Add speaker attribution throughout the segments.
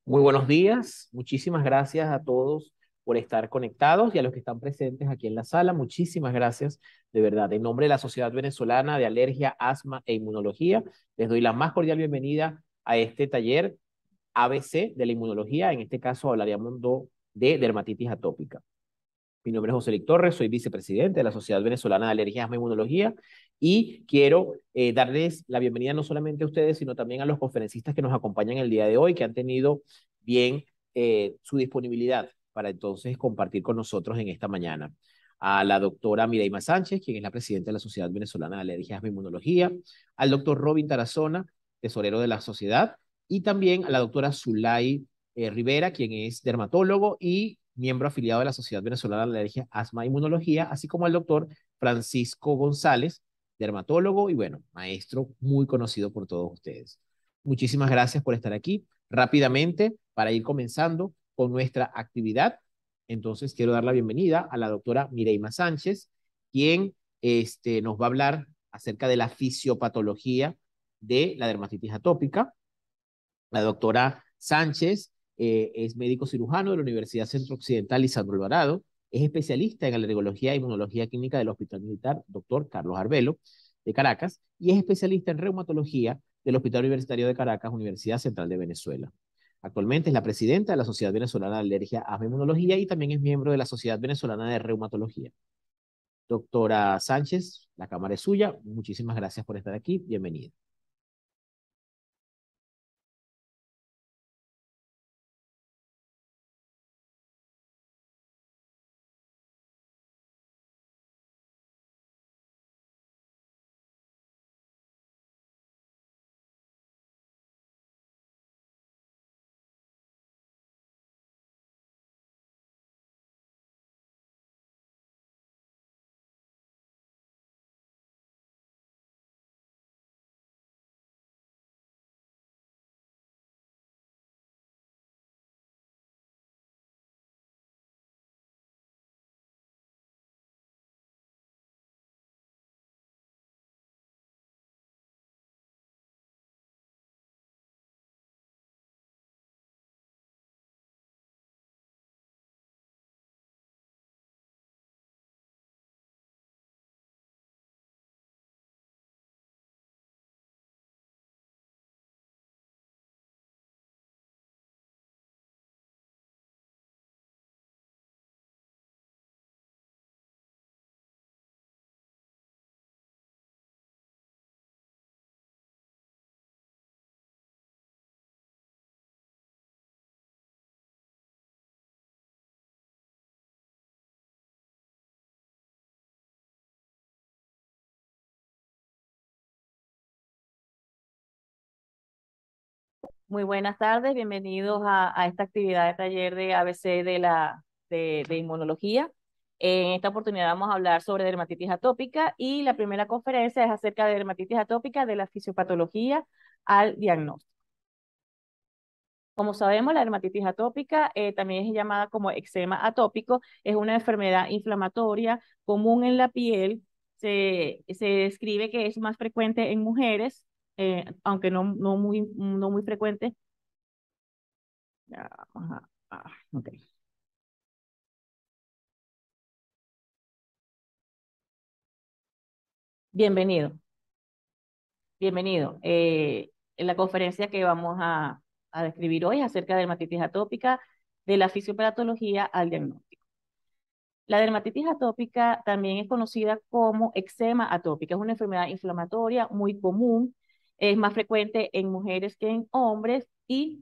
Speaker 1: Muy buenos días, muchísimas gracias a todos por estar conectados y a los que están presentes aquí en la sala, muchísimas gracias de verdad. En nombre de la Sociedad Venezolana de Alergia, Asma e Inmunología, les doy la más cordial bienvenida a este taller ABC de la inmunología. En este caso hablaríamos de dermatitis atópica. Mi nombre es José Luis Torres, soy vicepresidente de la Sociedad Venezolana de Alergias e Inmunología y quiero darles la bienvenida no solamente a ustedes, sino también a los conferencistas que nos acompañan el día de hoy, que han tenido bien su disponibilidad para entonces compartir con nosotros en esta mañana. A la doctora Mireima Sánchez, quien es la presidenta de la Sociedad Venezolana de Alergias e Inmunología, al doctor Robin Tarazona, tesorero de la sociedad, y también a la doctora Zulay Rivera, quien es dermatólogo y miembro afiliado de la Sociedad Venezolana de Alergia, Asma e Inmunología, así como al doctor Francisco González, dermatólogo y bueno, maestro muy conocido por todos ustedes. Muchísimas gracias por estar aquí. Rápidamente, para ir comenzando con nuestra actividad, entonces quiero dar la bienvenida a la doctora Mireima Sánchez, quien nos va a hablar acerca de la fisiopatología de la dermatitis atópica. La doctora Sánchez es médico cirujano de la Universidad Centro Occidental Lisandro Alvarado, es especialista en alergología e inmunología clínica del Hospital Militar Dr. Carlos Arbelo de Caracas y es especialista en reumatología del Hospital Universitario de Caracas, Universidad Central de Venezuela. Actualmente es la presidenta de la Sociedad Venezolana de Alergia, Asma e Inmunología y también es miembro de la Sociedad Venezolana de Reumatología. Doctora Sánchez, la cámara es suya. Muchísimas gracias por estar aquí. Bienvenida.
Speaker 2: Muy buenas tardes, bienvenidos a esta actividad de taller de ABC de inmunología. En esta oportunidad vamos a hablar sobre dermatitis atópica y la primera conferencia es acerca de dermatitis atópica de la fisiopatología al diagnóstico. Como sabemos, la dermatitis atópica también es llamada como eczema atópico, es una enfermedad inflamatoria común en la piel. Se describe que es más frecuente en mujeres, aunque no muy frecuente. Ya, ok. Bienvenido, bienvenido. En la conferencia que vamos a describir hoy es acerca de dermatitis atópica, de la fisiopatología al diagnóstico. La dermatitis atópica también es conocida como eczema atópica. Es una enfermedad inflamatoria muy común, es más frecuente en mujeres que en hombres y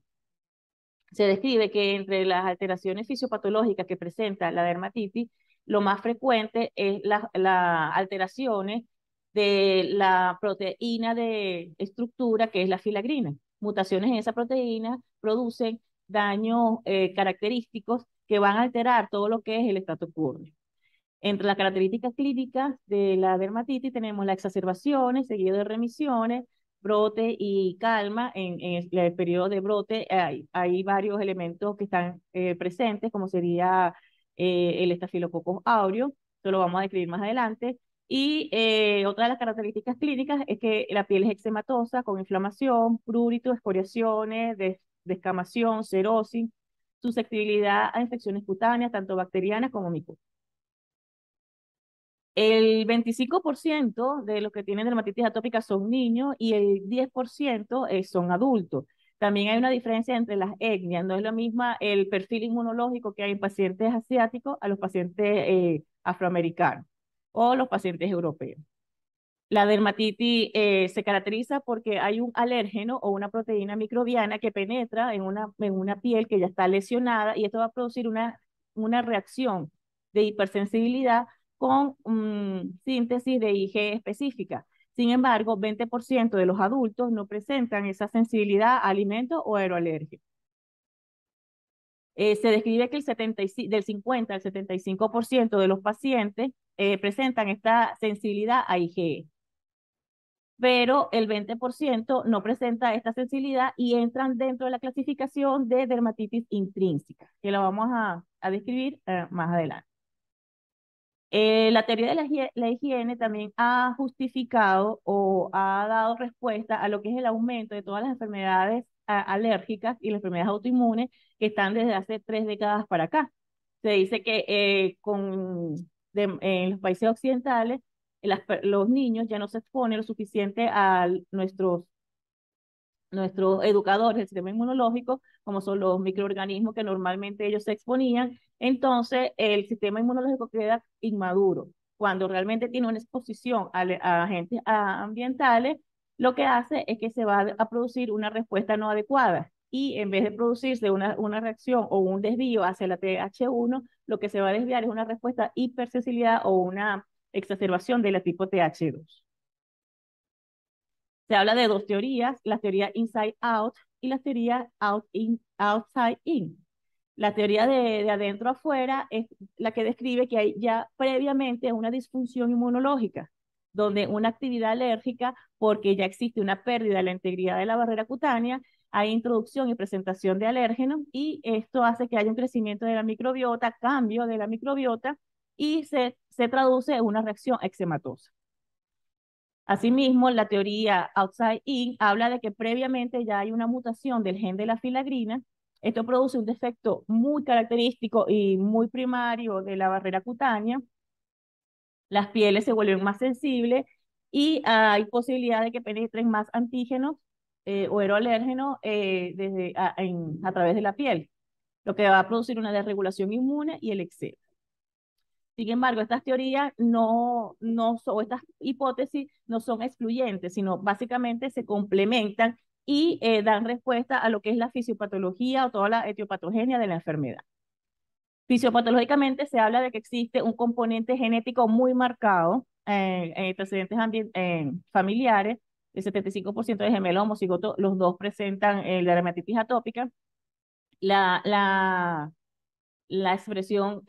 Speaker 2: se describe que entre las alteraciones fisiopatológicas que presenta la dermatitis, lo más frecuente es las alteraciones de la proteína de estructura que es la filagrina. Mutaciones en esa proteína producen daños característicos que van a alterar todo lo que es el estatus quo. Entre las características clínicas de la dermatitis tenemos las exacerbaciones, seguido de remisiones, brote y calma. En el periodo de brote hay varios elementos que están presentes, como sería el estafilococcus aureus, esto lo vamos a describir más adelante. Y otra de las características clínicas es que la piel es eczematosa, con inflamación, prurito, escoriaciones, descamación, cerosis, susceptibilidad a infecciones cutáneas, tanto bacterianas como micóticas. El 25% de los que tienen dermatitis atópica son niños y el 10% son adultos. También hay una diferencia entre las etnias, no es lo mismo el perfil inmunológico que hay en pacientes asiáticos a los pacientes afroamericanos o los pacientes europeos. La dermatitis se caracteriza porque hay un alérgeno o una proteína microbiana que penetra en una piel que ya está lesionada y esto va a producir una reacción de hipersensibilidad con síntesis de IgE específica. Sin embargo, 20% de los adultos no presentan esa sensibilidad a alimentos o aeroalergias. Se describe que del 50 al 75% de los pacientes presentan esta sensibilidad a IgE, pero el 20% no presenta esta sensibilidad y entran dentro de la clasificación de dermatitis intrínseca, que la vamos a describir más adelante. La teoría de la higiene también ha justificado o ha dado respuesta a lo que es el aumento de todas las enfermedades alérgicas y las enfermedades autoinmunes que están desde hace 3 décadas para acá. Se dice que en los países occidentales los niños ya no se exponen lo suficiente a nuestros educadores del sistema inmunológico, como son los microorganismos que normalmente ellos se exponían, entonces el sistema inmunológico queda inmaduro. Cuando realmente tiene una exposición a agentes ambientales, lo que hace es que se va a producir una respuesta no adecuada. Y en vez de producirse una reacción o un desvío hacia la TH1, lo que se va a desviar es una respuesta hipersensibilidad o una exacerbación de la tipo TH2. Se habla de dos teorías, la teoría inside out y la teoría outside in. La teoría de adentro afuera es la que describe que hay ya previamente una disfunción inmunológica, donde una actividad alérgica, porque ya existe una pérdida de la integridad de la barrera cutánea, hay introducción y presentación de alérgenos y esto hace que haya un crecimiento de la microbiota, cambio de la microbiota y se traduce en una reacción eczematosa. Asimismo, la teoría outside in habla de que previamente ya hay una mutación del gen de la filagrina. Esto produce un defecto muy característico y muy primario de la barrera cutánea. Las pieles se vuelven más sensibles y hay posibilidad de que penetren más antígenos o aeroalérgenos a través de la piel, lo que va a producir una desregulación inmune y el eczema. Sin embargo, estas teorías o estas hipótesis no son excluyentes, sino básicamente se complementan y dan respuesta a lo que es la fisiopatología o toda la etiopatogenia de la enfermedad. Fisiopatológicamente se habla de que existe un componente genético muy marcado en antecedentes familiares, el 75% de gemelos homocigotos, los dos presentan la dermatitis atópica. La expresión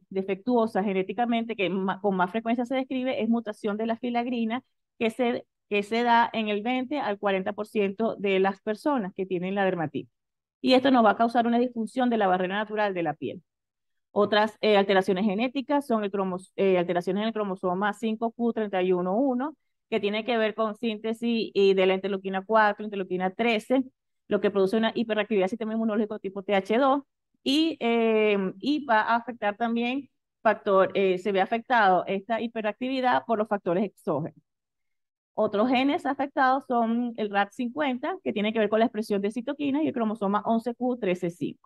Speaker 2: defectuosa genéticamente que con más frecuencia se describe es mutación de la filagrina que se da en el 20 al 40% de las personas que tienen la dermatitis. Y esto nos va a causar una disfunción de la barrera natural de la piel. Otras alteraciones genéticas son alteraciones en el cromosoma 5q31.1, que tiene que ver con síntesis de la interleuquina 4, interleuquina 13, lo que produce una hiperactividad del sistema inmunológico tipo TH2, y va a afectar también se ve afectado esta hiperactividad por los factores exógenos. Otros genes afectados son el RAD50, que tiene que ver con la expresión de citoquinas, y el cromosoma 11q13.5.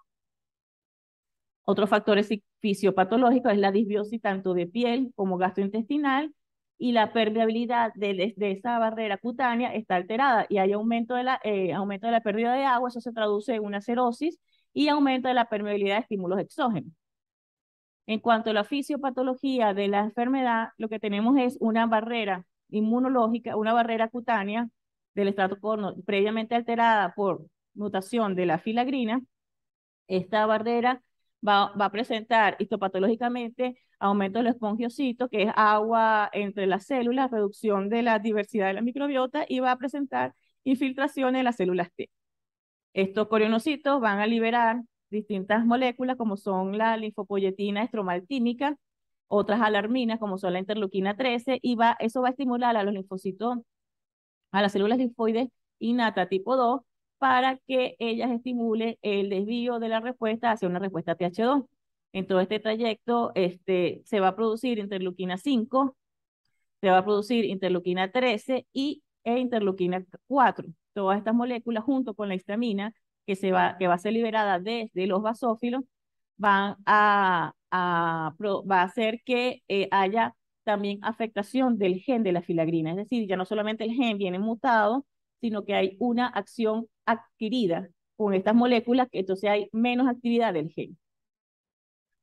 Speaker 2: Otros factores fisiopatológicos es la disbiosis tanto de piel como gastrointestinal y la permeabilidad de esa barrera cutánea está alterada y hay aumento aumento de la pérdida de agua, eso se traduce en una cerosis y aumento de la permeabilidad de estímulos exógenos. En cuanto a la fisiopatología de la enfermedad, lo que tenemos es una barrera inmunológica, una barrera cutánea del estrato corno previamente alterada por mutación de la filagrina. Esta barrera va a presentar histopatológicamente aumento del espongiocito, que es agua entre las células, reducción de la diversidad de la microbiota y va a presentar infiltraciones en las células T. Estos corionocitos van a liberar distintas moléculas como son la linfopoyetina estromaltínica, otras alarminas como son la interleuquina 13 y eso va a estimular a los linfocitos, a las células linfoides innata tipo 2 para que ellas estimulen el desvío de la respuesta hacia una respuesta TH2. En todo este trayecto se va a producir interleuquina 5, se va a producir interleuquina 13 e interleuquina 4. Todas estas moléculas junto con la histamina que va a ser liberada desde los basófilos va a hacer que haya también afectación del gen de la filagrina. Es decir, ya no solamente el gen viene mutado, sino que hay una acción adquirida con estas moléculas, que entonces hay menos actividad del gen.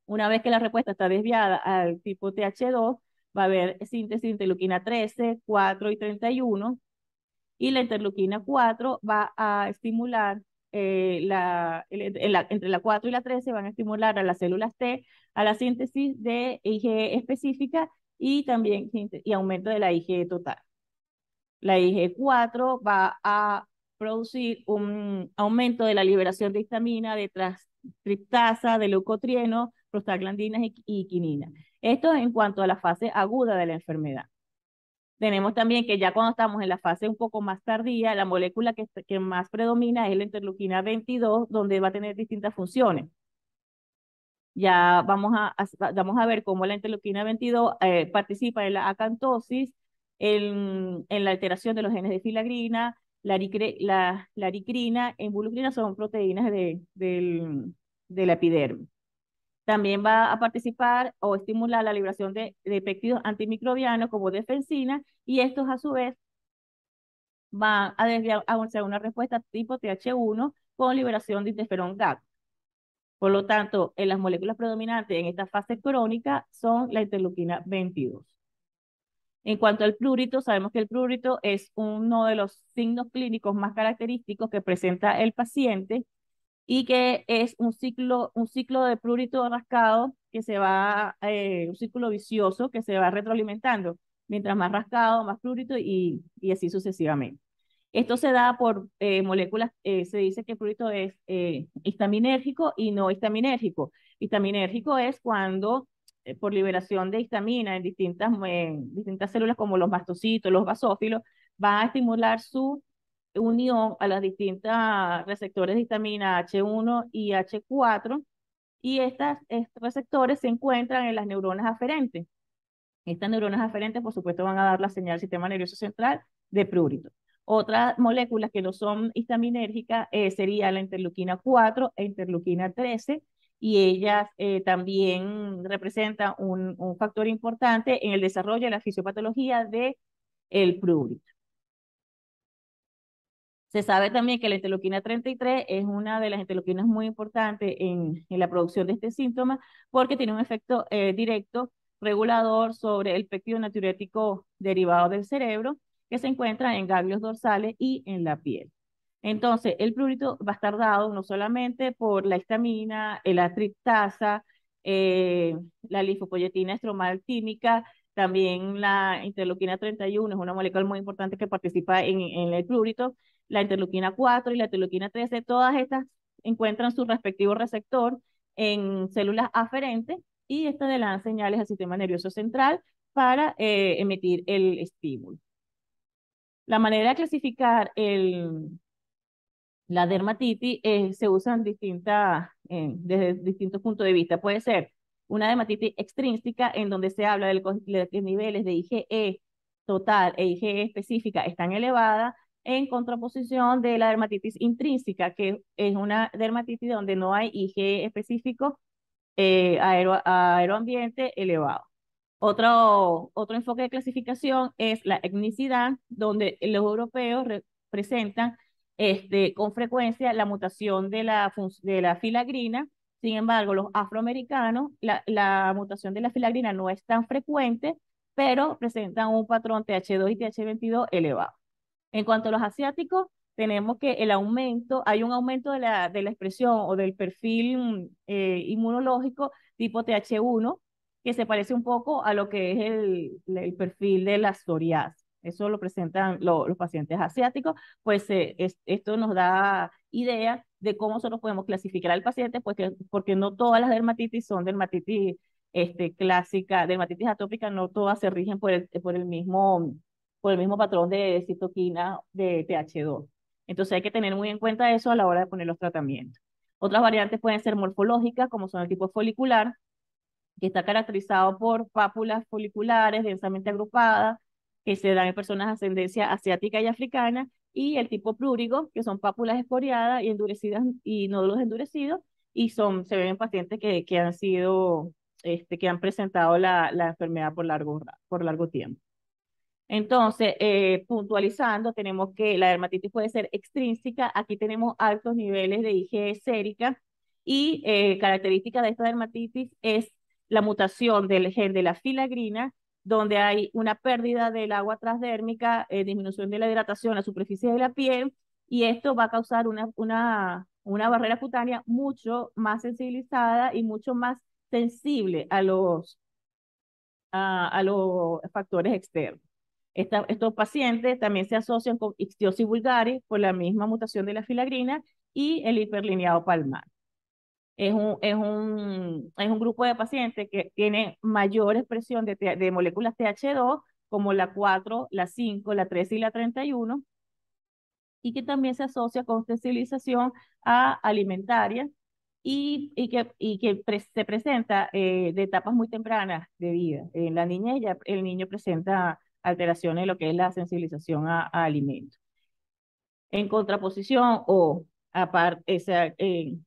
Speaker 2: Una vez que la respuesta está desviada al tipo TH2, va a haber síntesis de interleuquina 13, 4 y 31, y la interleuquina 4 va a estimular, entre la 4 y la 13 van a estimular a las células T a la síntesis de IgE específica y también y aumento de la IgE total. La IgE4 va a producir un aumento de la liberación de histamina, de transcriptasa, de leucotrieno, prostaglandinas y quinina. Esto en cuanto a la fase aguda de la enfermedad. Tenemos también que ya cuando estamos en la fase un poco más tardía, la molécula que más predomina es la interleuquina 22, donde va a tener distintas funciones. Ya vamos a ver cómo la interleuquina 22 participa en la acantosis, en la alteración de los genes de filagrina, la aricrina e involucrina son proteínas de la epidermis. También va a participar o estimular la liberación de péptidos antimicrobianos como defensina, y estos a su vez van a desviar hacia una respuesta tipo TH1 con liberación de interferón GAP. Por lo tanto, en las moléculas predominantes en esta fase crónica son la interleuquina 22. En cuanto al prurito, sabemos que el prurito es uno de los signos clínicos más característicos que presenta el paciente y que es un ciclo de prurito rascado que se va, un círculo vicioso que se va retroalimentando. Mientras más rascado, más prurito y así sucesivamente. Esto se da por moléculas, se dice que el prurito es histaminérgico y no histaminérgico. Histaminérgico es cuando por liberación de histamina en distintas células como los mastocitos, los basófilos, va a estimular su unión a las distintas receptores de histamina H1 y H4, y estos receptores se encuentran en las neuronas aferentes. Estas neuronas aferentes, por supuesto, van a dar la señal al sistema nervioso central de prurito. Otras moléculas que no son histaminérgicas sería la interleuquina 4 e interleuquina 13, y ellas también representan un factor importante en el desarrollo de la fisiopatología del prurito. Se sabe también que la interleuquina 33 es una de las interleuquinas muy importantes en la producción de este síntoma, porque tiene un efecto directo regulador sobre el péptido natriurético derivado del cerebro, que se encuentra en ganglios dorsales y en la piel. Entonces, el prurito va a estar dado no solamente por la histamina, la triptasa, la linfopoyetina estromal tímica, también la interleuquina 31 es una molécula muy importante que participa en el prurito, la interleuquina 4 y la interleuquina 13, todas estas encuentran su respectivo receptor en células aferentes, y estas le dan señales al sistema nervioso central para emitir el estímulo. La manera de clasificar la dermatitis se usan desde distintos puntos de vista. Puede ser una dermatitis extrínseca, en donde se habla de los niveles de IgE total e IgE específica están elevadas, en contraposición de la dermatitis intrínseca, que es una dermatitis donde no hay IgE específico aeroambiente elevado. Otro enfoque de clasificación es la etnicidad, donde los europeos presentan con frecuencia la mutación de la filagrina. Sin embargo, los afroamericanos, la mutación de la filagrina no es tan frecuente, pero presentan un patrón TH2 y TH22 elevado. En cuanto a los asiáticos, tenemos que hay un aumento de la expresión o del perfil inmunológico tipo TH1, que se parece un poco a lo que es el perfil de la psoriasis. Eso lo presentan los pacientes asiáticos, pues esto nos da idea de cómo nosotros podemos clasificar al paciente, pues porque no todas las dermatitis son dermatitis clásica, dermatitis atópica, no todas se rigen por el mismo patrón de citoquina de TH2. Entonces hay que tener muy en cuenta eso a la hora de poner los tratamientos. Otras variantes pueden ser morfológicas, como son el tipo folicular, que está caracterizado por pápulas foliculares densamente agrupadas, que se dan en personas de ascendencia asiática y africana, y el tipo plúrigo, que son pápulas esporiadas y endurecidas y nódulos endurecidos, y se ven en pacientes que han sido, que han presentado la enfermedad por largo tiempo. Entonces, puntualizando, tenemos que la dermatitis puede ser extrínseca. Aquí tenemos altos niveles de IgE sérica y característica de esta dermatitis es la mutación del gen de la filagrina, donde hay una pérdida del agua transdérmica, disminución de la hidratación en la superficie de la piel, y esto va a causar una barrera cutánea mucho más sensibilizada y mucho más sensible a los factores externos. Estos pacientes también se asocian con ictiosis vulgaris por la misma mutación de la filagrina y el hiperlineado palmar. Es un grupo de pacientes que tiene mayor expresión de moléculas TH2, como la 4, la 5, la 13 y la 31, y que también se asocia con sensibilización a alimentaria y que se presenta de etapas muy tempranas de vida. En la niñez ya el niño presenta alteraciones en lo que es la sensibilización a alimentos. En contraposición o aparte, o sea,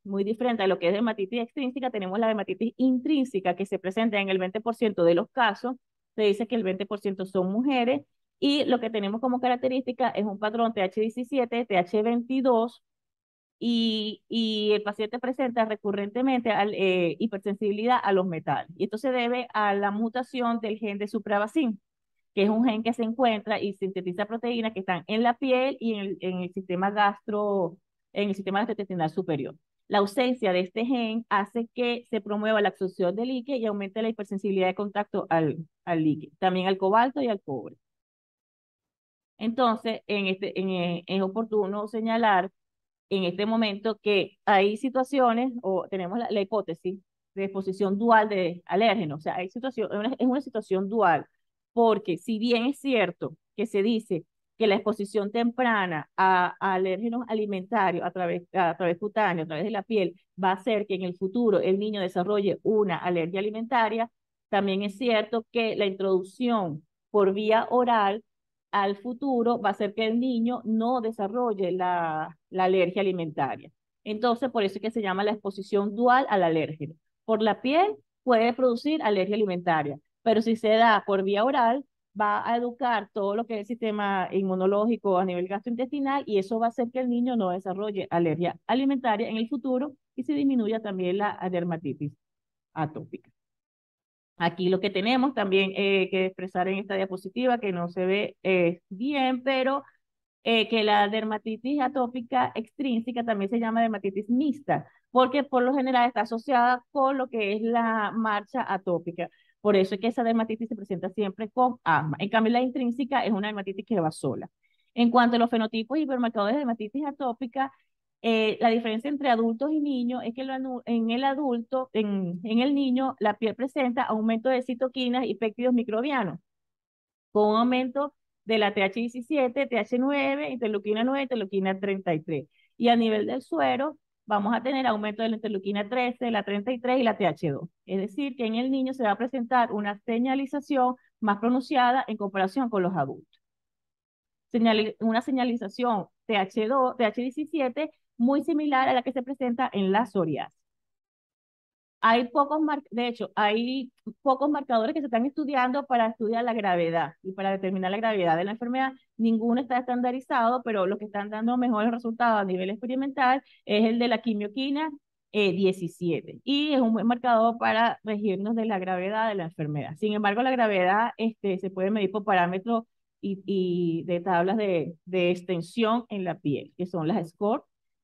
Speaker 2: muy diferente a lo que es dermatitis extrínseca, tenemos la dermatitis intrínseca que se presenta en el 20% de los casos. Se dice que el 20% son mujeres y lo que tenemos como característica es un patrón TH17, TH22 y el paciente presenta recurrentemente hipersensibilidad a los metales. Y esto se debe a la mutación del gen de supravacin, que es un gen que se encuentra y sintetiza proteínas que están en la piel y en el sistema en el sistema gastrointestinal superior. La ausencia de este gen hace que se promueva la absorción del líquido y aumente la hipersensibilidad de contacto al líquido, también al cobalto y al cobre. Entonces, es oportuno señalar en este momento que hay situaciones, o tenemos la hipótesis de exposición dual de alérgenos, o sea, es una situación dual, porque si bien es cierto que se dice que la exposición temprana a alérgenos alimentarios a través cutáneo, a través de la piel, va a hacer que en el futuro el niño desarrolle una alergia alimentaria, también es cierto que la introducción por vía oral al futuro va a hacer que el niño no desarrolle la alergia alimentaria. Entonces, por eso es que se llama la exposición dual al alérgeno. Por la piel puede producir alergia alimentaria, pero si se da por vía oral, va a educar todo lo que es el sistema inmunológico a nivel gastrointestinal y eso va a hacer que el niño no desarrolle alergia alimentaria en el futuro y se disminuya también la dermatitis atópica. Aquí lo que tenemos también que expresar en esta diapositiva, que no se ve bien, pero que la dermatitis atópica extrínseca también se llama dermatitis mixta, porque por lo general está asociada con lo que es la marcha atópica. Por eso es que esa dermatitis se presenta siempre con asma. En cambio, la intrínseca es una dermatitis que va sola. En cuanto a los fenotipos y hipermarcadores de dermatitis atópica, la diferencia entre adultos y niños es que en el adulto, en el niño, la piel presenta aumento de citoquinas y péptidos microbianos, con un aumento de la TH17, TH9, interleuquina 9, interleuquina 33. Y a nivel del suero, vamos a tener aumento de la interleuquina 13, la 33 y la TH2. Es decir, que en el niño se va a presentar una señalización más pronunciada en comparación con los adultos. Una señalización TH2, TH17 muy similar a la que se presenta en la psoriasis. De hecho, hay pocos marcadores que se están estudiando para estudiar la gravedad y para determinar la gravedad de la enfermedad. Ninguno está estandarizado, pero los que están dando mejores resultados a nivel experimental es el de la quimioquina 17 y es un buen marcador para regirnos de la gravedad de la enfermedad. Sin embargo, la gravedad se puede medir por parámetros y de tablas de extensión en la piel, que son las SCORE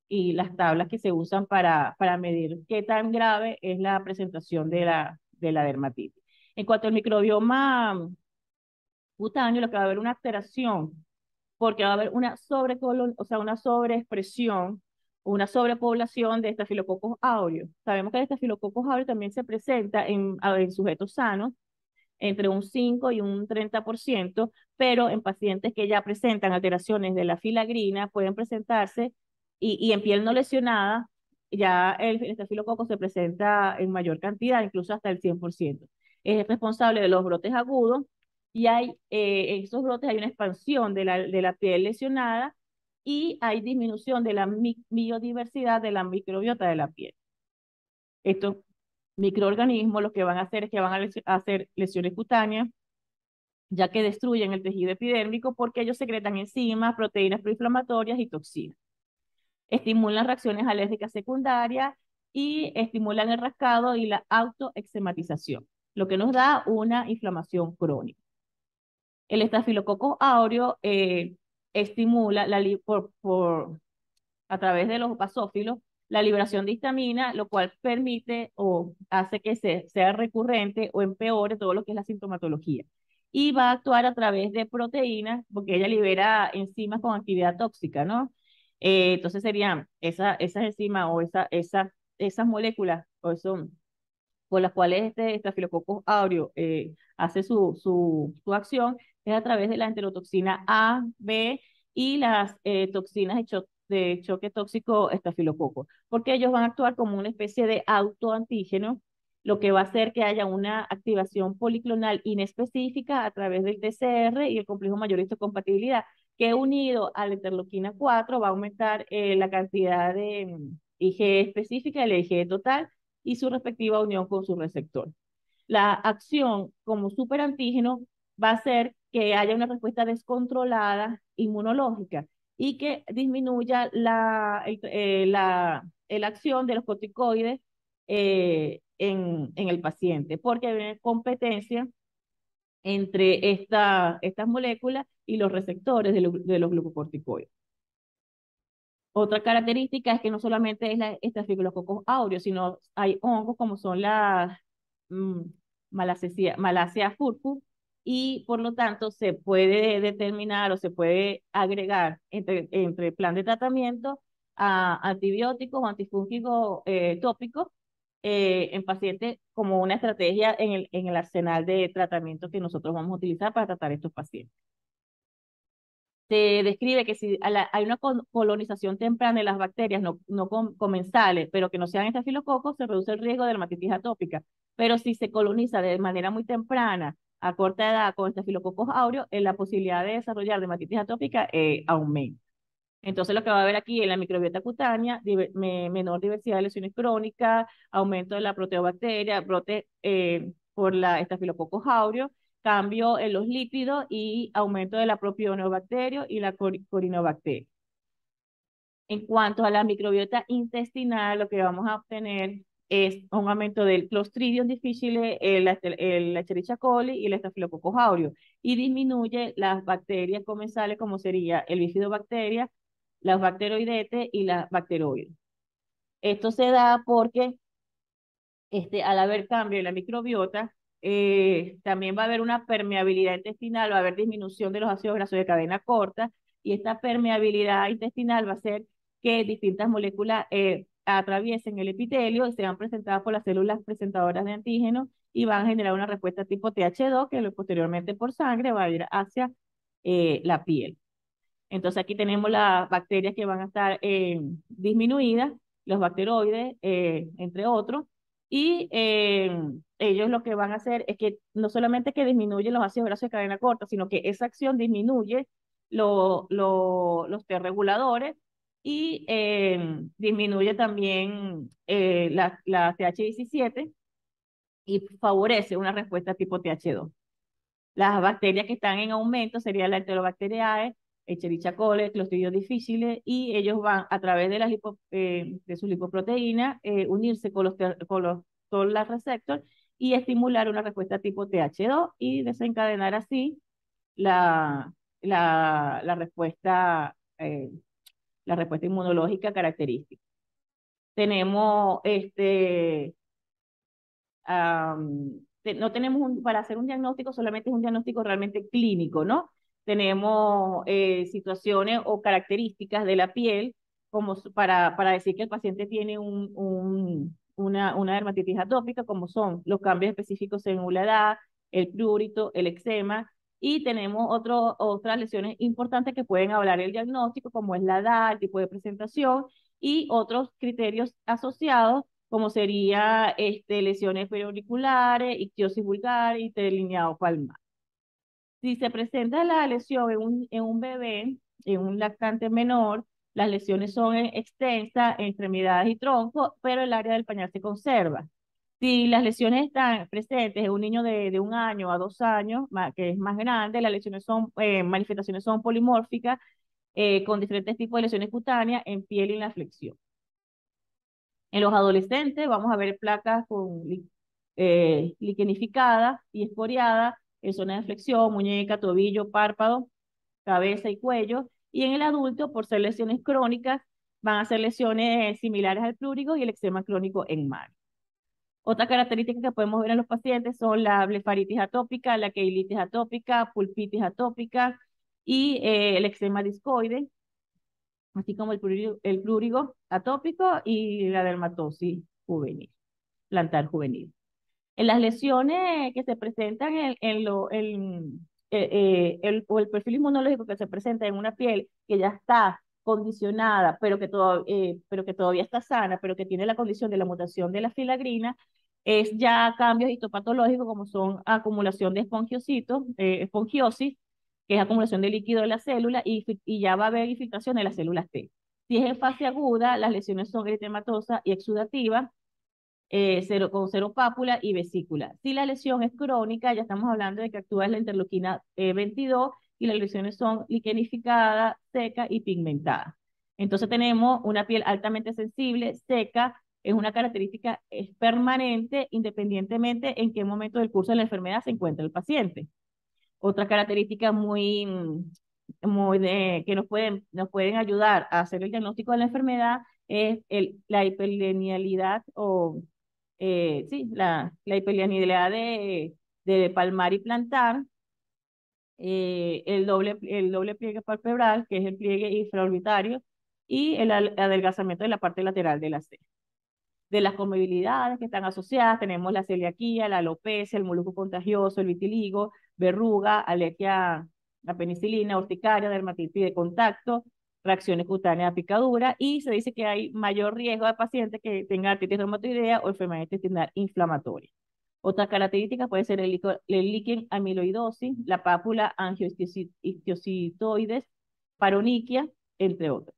Speaker 2: y las tablas que se usan para medir qué tan grave es la presentación de la dermatitis. En cuanto al microbioma cutáneo, lo que va a haber una alteración, porque va a haber o sea, una sobreexpresión, una sobrepoblación de estafilococos aureus. Sabemos que el estafilococcus aureus también se presenta en sujetos sanos, entre un 5 y un 30%, pero en pacientes que ya presentan alteraciones de la filagrina pueden presentarse, y en piel no lesionada, ya el estafilococo se presenta en mayor cantidad, incluso hasta el 100%. Es responsable de los brotes agudos y en esos brotes hay una expansión de la piel lesionada y hay disminución de la biodiversidad de la microbiota de la piel. Estos microorganismos lo que van a hacer es que van a hacer lesiones cutáneas, ya que destruyen el tejido epidérmico porque ellos secretan enzimas, proteínas proinflamatorias y toxinas. Estimulan reacciones alérgicas secundarias y estimulan el rascado y la autoexematización, lo que nos da una inflamación crónica. El estafilococo áureo estimula a través de los basófilos la liberación de histamina, lo cual permite o hace que sea recurrente o empeore todo lo que es la sintomatología. Y va a actuar a través de proteínas, porque ella libera enzimas con actividad tóxica, ¿no? Entonces serían esas enzimas o esas moléculas o eso, por las cuales este Staphylococcus aureus hace su acción, es a través de la enterotoxina A, B y las toxinas de choque tóxico estafilococo, porque ellos van a actuar como una especie de autoantígeno, lo que va a hacer que haya una activación policlonal inespecífica a través del TCR y el complejo mayor histocompatibilidad, que unido a la interleuquina 4 va a aumentar la cantidad de IgE específica y la IgE total y su respectiva unión con su receptor. La acción como superantígeno va a hacer que haya una respuesta descontrolada inmunológica y que disminuya la acción de los corticoides en el paciente, porque hay una competencia entre estas moléculas y los receptores de los glucocorticoides. Otra característica es que no solamente es la Staphylococcus aureus, sino hay hongos como son las mm, Malassezia furfur, y por lo tanto se puede determinar o se puede agregar entre plan de tratamiento a antibióticos o antifúngicos tópicos en pacientes como una estrategia en el arsenal de tratamiento que nosotros vamos a utilizar para tratar estos pacientes. Se describe que si hay una colonización temprana de las bacterias no comensales, pero que no sean estafilococos, se reduce el riesgo de dermatitis atópica. Pero si se coloniza de manera muy temprana, a corta edad, con estafilococos aureus, la posibilidad de desarrollar dermatitis atópica aumenta. Entonces, lo que va a haber aquí en la microbiota cutánea, menor diversidad de lesiones crónicas, aumento de la proteobacteria, brote por la estafilococcus aureus, cambio en los lípidos y aumento de la propionibacterio y la corinobacteria. En cuanto a la microbiota intestinal, lo que vamos a obtener es un aumento del Clostridium difficile, la Escherichia coli y el Staphylococcus aureus, y disminuye las bacterias comensales como sería el bifidobacteria, las bacteroidetes y las bacteroides. Esto se da porque al haber cambio en la microbiota, también va a haber una permeabilidad intestinal, va a haber disminución de los ácidos grasos de cadena corta, y esta permeabilidad intestinal va a hacer que distintas moléculas atraviesen el epitelio y sean presentadas por las células presentadoras de antígenos y van a generar una respuesta tipo TH2 que posteriormente por sangre va a ir hacia la piel. Entonces aquí tenemos las bacterias que van a estar disminuidas, los bacteroides, entre otros, y ellos lo que van a hacer es que no solamente que disminuyen los ácidos grasos de cadena corta, sino que esa acción disminuye los T reguladores y disminuye también la TH17 y favorece una respuesta tipo TH2. Las bacterias que están en aumento serían la Enterobacteriae, Escherichia coli, Clostridium difficile, y ellos van a través de sus lipoproteínas unirse con los receptores y estimular una respuesta tipo TH2 y desencadenar así la, la, la respuesta, eh, la respuesta inmunológica característica. Tenemos no tenemos para hacer un diagnóstico, solamente es un diagnóstico realmente clínico, ¿no? Tenemos situaciones o características de la piel como para decir que el paciente tiene una dermatitis atópica, como son los cambios específicos según la edad, el prurito, el eczema, y tenemos otras lesiones importantes que pueden hablar el diagnóstico, como es la edad, el tipo de presentación y otros criterios asociados, como sería lesiones periauriculares, ictiosis vulgar y delineado palmar. Si se presenta la lesión en un bebé, en un lactante menor, las lesiones son extensas en extremidades y tronco, pero el área del pañal se conserva. Si las lesiones están presentes en un niño de 1 año a 2 años, que es más grande, las lesiones son, manifestaciones son polimórficas, con diferentes tipos de lesiones cutáneas en piel y en la flexión. En los adolescentes vamos a ver placas liquenificadas y esporiadas en zona de flexión, muñeca, tobillo, párpado, cabeza y cuello. Y en el adulto, por ser lesiones crónicas, van a ser lesiones similares al plúrigo y el eczema crónico en mano. Otra característica que podemos ver en los pacientes son la blefaritis atópica, la queilitis atópica, pulpitis atópica y el eczema discoide, así como el plúrigo atópico y la dermatosis juvenil, plantar juvenil. En las lesiones que se presentan o el perfil inmunológico que se presenta en una piel que ya está condicionada, pero que todavía está sana, pero que tiene la condición de la mutación de la filagrina, es ya cambios histopatológicos como son acumulación de espongiositos, espongiosis, que es acumulación de líquido de la célula, y ya va a haber infiltración de las células T. Si es en fase aguda, las lesiones son eritematosas y exudativas, con cero pápula y vesícula. Si la lesión es crónica, ya estamos hablando de que actúa la interleuquina 22 y las lesiones son liquenificadas, secas y pigmentadas. Entonces tenemos una piel altamente sensible, seca, es una característica, es permanente independientemente en qué momento del curso de la enfermedad se encuentra el paciente. Otra característica que nos pueden ayudar a hacer el diagnóstico de la enfermedad es la hiperlinealidad sí, la hiperlinealidad de palmar y plantar, el doble pliegue palpebral, que es el pliegue infraorbitario, y el adelgazamiento de la parte lateral de la C. De las comorbilidades que están asociadas, tenemos la celiaquía, la alopecia, el molusco contagioso, el vitiligo, verruga, alergia a la penicilina, urticaria, dermatitis de contacto, reacciones cutáneas a picadura, y se dice que hay mayor riesgo de pacientes que tengan artritis reumatoidea o enfermedad intestinal inflamatoria. Otras características puede ser el líquen amiloidosis, la pápula angiohistiocytoides, paroniquia, entre otros.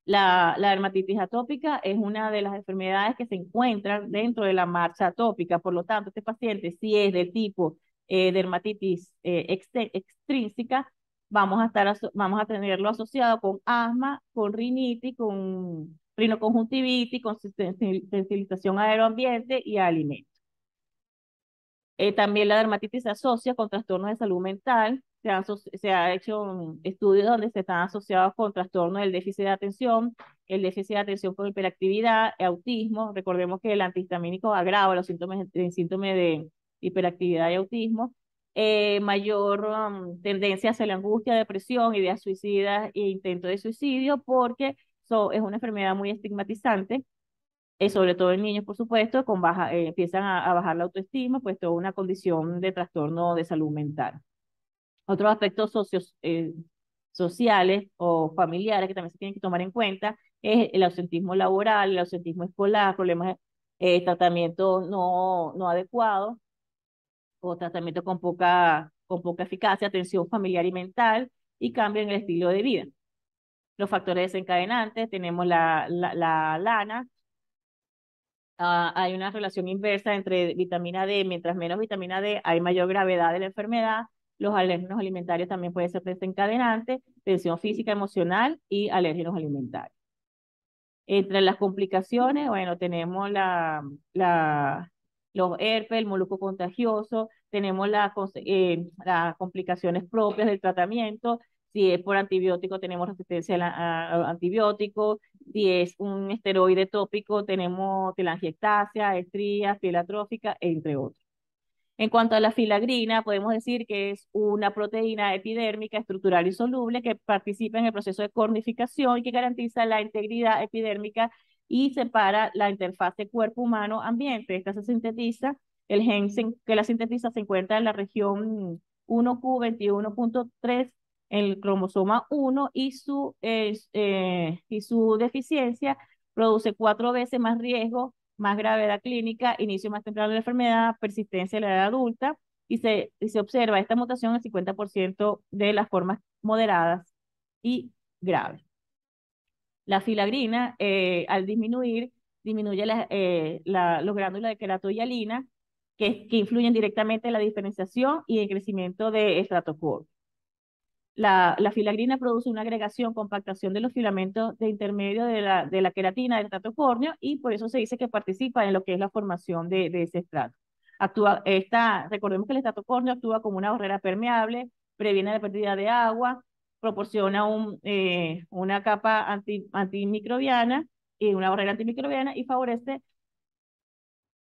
Speaker 2: La dermatitis atópica es una de las enfermedades que se encuentran dentro de la marcha atópica. Por lo tanto, este paciente, si es de tipo dermatitis extrínseca, vamos a tenerlo asociado con asma, con rinitis, con rinoconjuntivitis, con sensibilización a aeroambiente y a alimentos. También la dermatitis se asocia con trastornos de salud mental. Se ha hecho estudios donde se están asociados con trastornos del déficit de atención, el déficit de atención con hiperactividad, autismo. Recordemos que el antihistamínico agrava los síntomas, de hiperactividad y autismo. Mayor tendencia hacia la angustia, depresión, ideas suicidas e intento de suicidio, porque es una enfermedad muy estigmatizante, sobre todo en niños, por supuesto, empiezan a bajar la autoestima, pues toda una condición de trastorno de salud mental. Otros aspectos sociales o familiares que también se tienen que tomar en cuenta es el ausentismo laboral, el ausentismo escolar, problemas de tratamiento no adecuado o tratamiento con poca eficacia, atención familiar y mental y cambio en el estilo de vida. Los factores desencadenantes, tenemos la lana. Hay una relación inversa entre vitamina D. Mientras menos vitamina D, hay mayor gravedad de la enfermedad. Los alérgenos alimentarios también pueden ser desencadenantes, tensión física, emocional y alérgenos alimentarios. Entre las complicaciones, bueno, tenemos los herpes, el molusco contagioso, tenemos las complicaciones propias del tratamiento. Si es por antibiótico, tenemos resistencia a antibióticos. Si es un esteroide tópico, tenemos telangiectasia, estrías, piel atrófica, entre otros. En cuanto a la filagrina, podemos decir que es una proteína epidérmica estructural y soluble que participa en el proceso de cornificación y que garantiza la integridad epidérmica y separa la interfase cuerpo humano-ambiente. Esta se sintetiza El gen que la sintetiza se encuentra en la región 1q21.3 en el cromosoma 1 y su deficiencia produce 4 veces más riesgo, más gravedad clínica, inicio más temprano de la enfermedad, persistencia en la edad adulta y se observa esta mutación en el 50% de las formas moderadas y graves. La filagrina, al disminuye los gránulos de queratohialina, que influyen directamente en la diferenciación y el crecimiento de estratocornio. La filagrina produce una agregación, compactación de los filamentos de intermedio de la queratina del estratocornio y por eso se dice que participa en lo que es la formación de ese estrato. Recordemos que el estratocornio actúa como una barrera permeable, previene la pérdida de agua, proporciona una capa antimicrobiana y una barrera antimicrobiana y favorece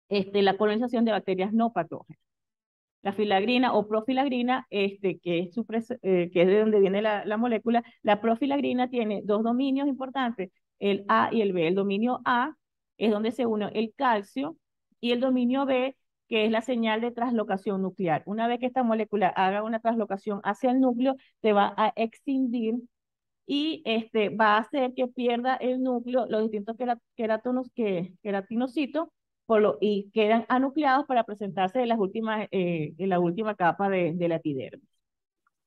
Speaker 2: la colonización de bacterias no patógenas. La filagrina o profilagrina, que es de donde viene la molécula, la profilagrina tiene dos dominios importantes, el A y el B. El dominio A es donde se une el calcio y el dominio B, que es la señal de translocación nuclear. Una vez que esta molécula haga una translocación hacia el núcleo, se va a excindir y va a hacer que pierda el núcleo, los distintos queratinocitos, y quedan anucleados para presentarse en la última capa de la epidermis.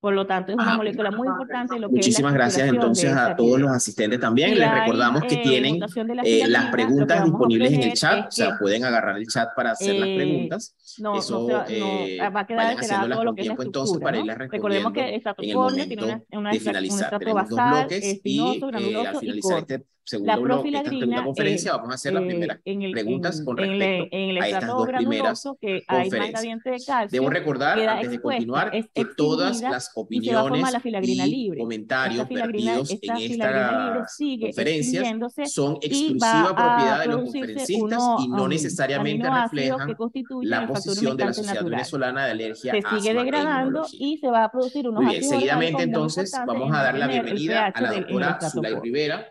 Speaker 2: Por lo tanto, es una molécula muy importante en lo que es la
Speaker 3: Muchísimas gracias entonces a todos los asistentes también.
Speaker 2: Si
Speaker 3: Les
Speaker 2: hay,
Speaker 3: recordamos que tienen
Speaker 2: mutación de la
Speaker 3: las
Speaker 2: filagrina,
Speaker 3: preguntas
Speaker 2: lo que vamos a
Speaker 3: disponibles en el
Speaker 2: obtener
Speaker 3: chat,
Speaker 2: es
Speaker 3: o sea,
Speaker 2: que,
Speaker 3: pueden agarrar el chat para hacer las preguntas.
Speaker 2: no va a quedar
Speaker 3: Vayan
Speaker 2: alterada
Speaker 3: haciéndolas
Speaker 2: todo lo
Speaker 3: con
Speaker 2: que es la
Speaker 3: tiempo entonces
Speaker 2: estructura,
Speaker 3: para
Speaker 2: ¿no?
Speaker 3: irlas
Speaker 2: Recordemos
Speaker 3: respondiendo
Speaker 2: que el
Speaker 3: en el
Speaker 2: estratocornio tiene
Speaker 3: momento
Speaker 2: un
Speaker 3: de finalizar.
Speaker 2: estrato
Speaker 3: Tenemos dos
Speaker 2: basal,
Speaker 3: bloques y al
Speaker 2: espinoso, granuloso y
Speaker 3: finalizar
Speaker 2: corto.
Speaker 3: este segundo
Speaker 2: La
Speaker 3: bloque, esta segunda
Speaker 2: profilagrina,
Speaker 3: conferencia, vamos a hacer las primeras preguntas con respecto
Speaker 2: en el
Speaker 3: a estas
Speaker 2: estrato
Speaker 3: dos primeras
Speaker 2: granuloso, que hay más
Speaker 3: conferencias.
Speaker 2: gradiente de
Speaker 3: Debo
Speaker 2: calcio,
Speaker 3: recordar,
Speaker 2: queda
Speaker 3: antes de
Speaker 2: expuesta,
Speaker 3: continuar,
Speaker 2: es
Speaker 3: que todas
Speaker 2: extinguida
Speaker 3: las
Speaker 2: y se va a formar la
Speaker 3: opiniones
Speaker 2: filagrina
Speaker 3: y
Speaker 2: libre.
Speaker 3: comentarios vertidos en
Speaker 2: Esta filagrina libre
Speaker 3: estas
Speaker 2: sigue
Speaker 3: conferencias
Speaker 2: extinguiéndose
Speaker 3: son
Speaker 2: y va
Speaker 3: exclusiva
Speaker 2: a
Speaker 3: propiedad de los
Speaker 2: producirse
Speaker 3: conferencistas
Speaker 2: unos
Speaker 3: y no necesariamente
Speaker 2: aminoácidos que
Speaker 3: reflejan
Speaker 2: constituyen
Speaker 3: la
Speaker 2: el factor
Speaker 3: posición de la
Speaker 2: humectante
Speaker 3: Sociedad
Speaker 2: natural.
Speaker 3: Venezolana de Alergia,
Speaker 2: Se sigue
Speaker 3: Asma e
Speaker 2: degradando
Speaker 3: Inmunología.
Speaker 2: y se va a producir unos
Speaker 3: Muy bien,
Speaker 2: ácidos orgánicos
Speaker 3: seguidamente
Speaker 2: muy
Speaker 3: entonces
Speaker 2: importantes
Speaker 3: vamos
Speaker 2: en
Speaker 3: a dar la
Speaker 2: mantener el
Speaker 3: bienvenida a
Speaker 2: pH
Speaker 3: la
Speaker 2: en el
Speaker 3: doctora Zulay
Speaker 2: estratocornio.
Speaker 3: Rivera,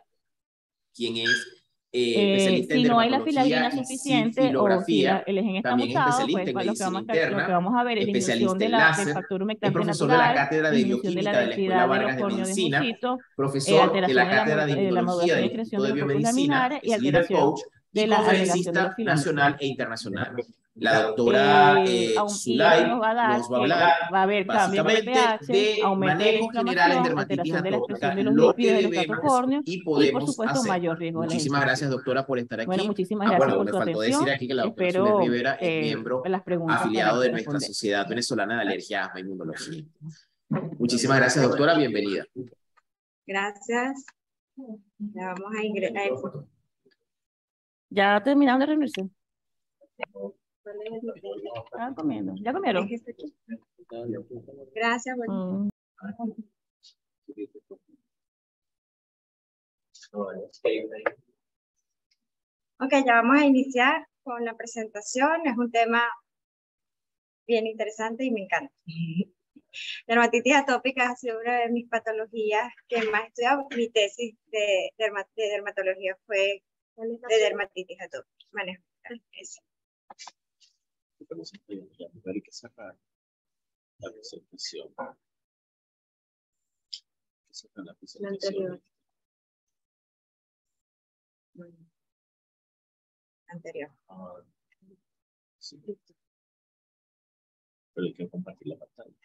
Speaker 3: quien es especialista en
Speaker 2: Si no hay la
Speaker 3: dermatología
Speaker 2: filagrina
Speaker 3: y
Speaker 2: suficiente o si
Speaker 3: cinfilografía,
Speaker 2: el gen está
Speaker 3: también es
Speaker 2: mutado, pues
Speaker 3: especialista en
Speaker 2: lo que
Speaker 3: medicina interna,
Speaker 2: vamos a ver es disminución
Speaker 3: especialista en
Speaker 2: del
Speaker 3: láser,
Speaker 2: factor
Speaker 3: es
Speaker 2: humectante
Speaker 3: profesor de la
Speaker 2: natural,
Speaker 3: Cátedra de
Speaker 2: disminución de la
Speaker 3: Bioquímica de la Escuela
Speaker 2: densidad de los
Speaker 3: Vargas de Medicina,
Speaker 2: corneodendrocitos,
Speaker 3: profesor de
Speaker 2: alteración
Speaker 3: la Cátedra de
Speaker 2: de la
Speaker 3: Inmunología
Speaker 2: maduración y
Speaker 3: del
Speaker 2: excreción
Speaker 3: Instituto
Speaker 2: de
Speaker 3: de
Speaker 2: los flóculos
Speaker 3: Biomedicina,
Speaker 2: laminares y
Speaker 3: es líder
Speaker 2: alteración
Speaker 3: coach
Speaker 2: de
Speaker 3: y
Speaker 2: la agregación de los
Speaker 3: conferencista
Speaker 2: filamentos.
Speaker 3: nacional e internacional. La doctora
Speaker 2: Y eso
Speaker 3: Zulay
Speaker 2: nos va a dar
Speaker 3: nos va a
Speaker 2: que
Speaker 3: hablar
Speaker 2: va a haber cambio en el
Speaker 3: básicamente
Speaker 2: pH,
Speaker 3: de
Speaker 2: aumento de la
Speaker 3: manejo general en
Speaker 2: inflamación,
Speaker 3: dermatitis
Speaker 2: alteración de la
Speaker 3: atópica,
Speaker 2: expresión de los
Speaker 3: lo que
Speaker 2: lípidos del
Speaker 3: debemos
Speaker 2: estratocornio
Speaker 3: y
Speaker 2: y, por
Speaker 3: podemos
Speaker 2: supuesto,
Speaker 3: hacer.
Speaker 2: mayor riesgo de las
Speaker 3: Muchísimas gracias,
Speaker 2: infecciones.
Speaker 3: doctora, por estar
Speaker 2: Bueno,
Speaker 3: aquí.
Speaker 2: muchísimas gracias por
Speaker 3: Me
Speaker 2: su
Speaker 3: faltó decir
Speaker 2: atención.
Speaker 3: aquí que la doctora Zulay
Speaker 2: Espero
Speaker 3: Rivera es miembro
Speaker 2: las preguntas
Speaker 3: afiliado de
Speaker 2: para
Speaker 3: nuestra
Speaker 2: responder.
Speaker 3: Sociedad Venezolana de Alergia, Asma e Inmunología. Muchísimas gracias, doctora. Bienvenida.
Speaker 4: Gracias. Ya vamos a ingresar.
Speaker 2: ¿Ya terminaron de reunirse? ¿Estaban comiendo? ¿Ya comieron?
Speaker 4: Gracias. Bueno. Ok, ya vamos a iniciar con la presentación. Es un tema bien interesante y me encanta. Dermatitis atópica ha sido una de mis patologías que más he estudiado. Mi tesis de dermatología fue de dermatitis atópica. Manejo eso.
Speaker 3: Hay que sacar la presentación.
Speaker 4: La anterior. Anterior.
Speaker 3: Sí. Pero hay que compartir la pantalla.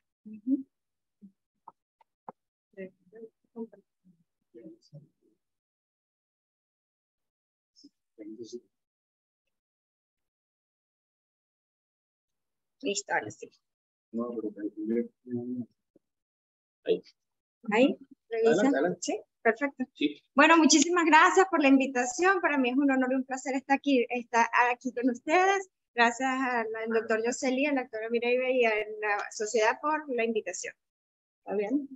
Speaker 4: Listo, ahora sí.
Speaker 3: No, pero
Speaker 4: Ahí, revisa.
Speaker 3: Adelante.
Speaker 4: Sí, perfecto.
Speaker 3: Sí.
Speaker 4: Bueno, muchísimas gracias por la invitación. Para mí es un honor y un placer estar aquí con ustedes. Gracias al doctor Yoseli, a la doctora Mireille y a la sociedad por la invitación. ¿Está bien?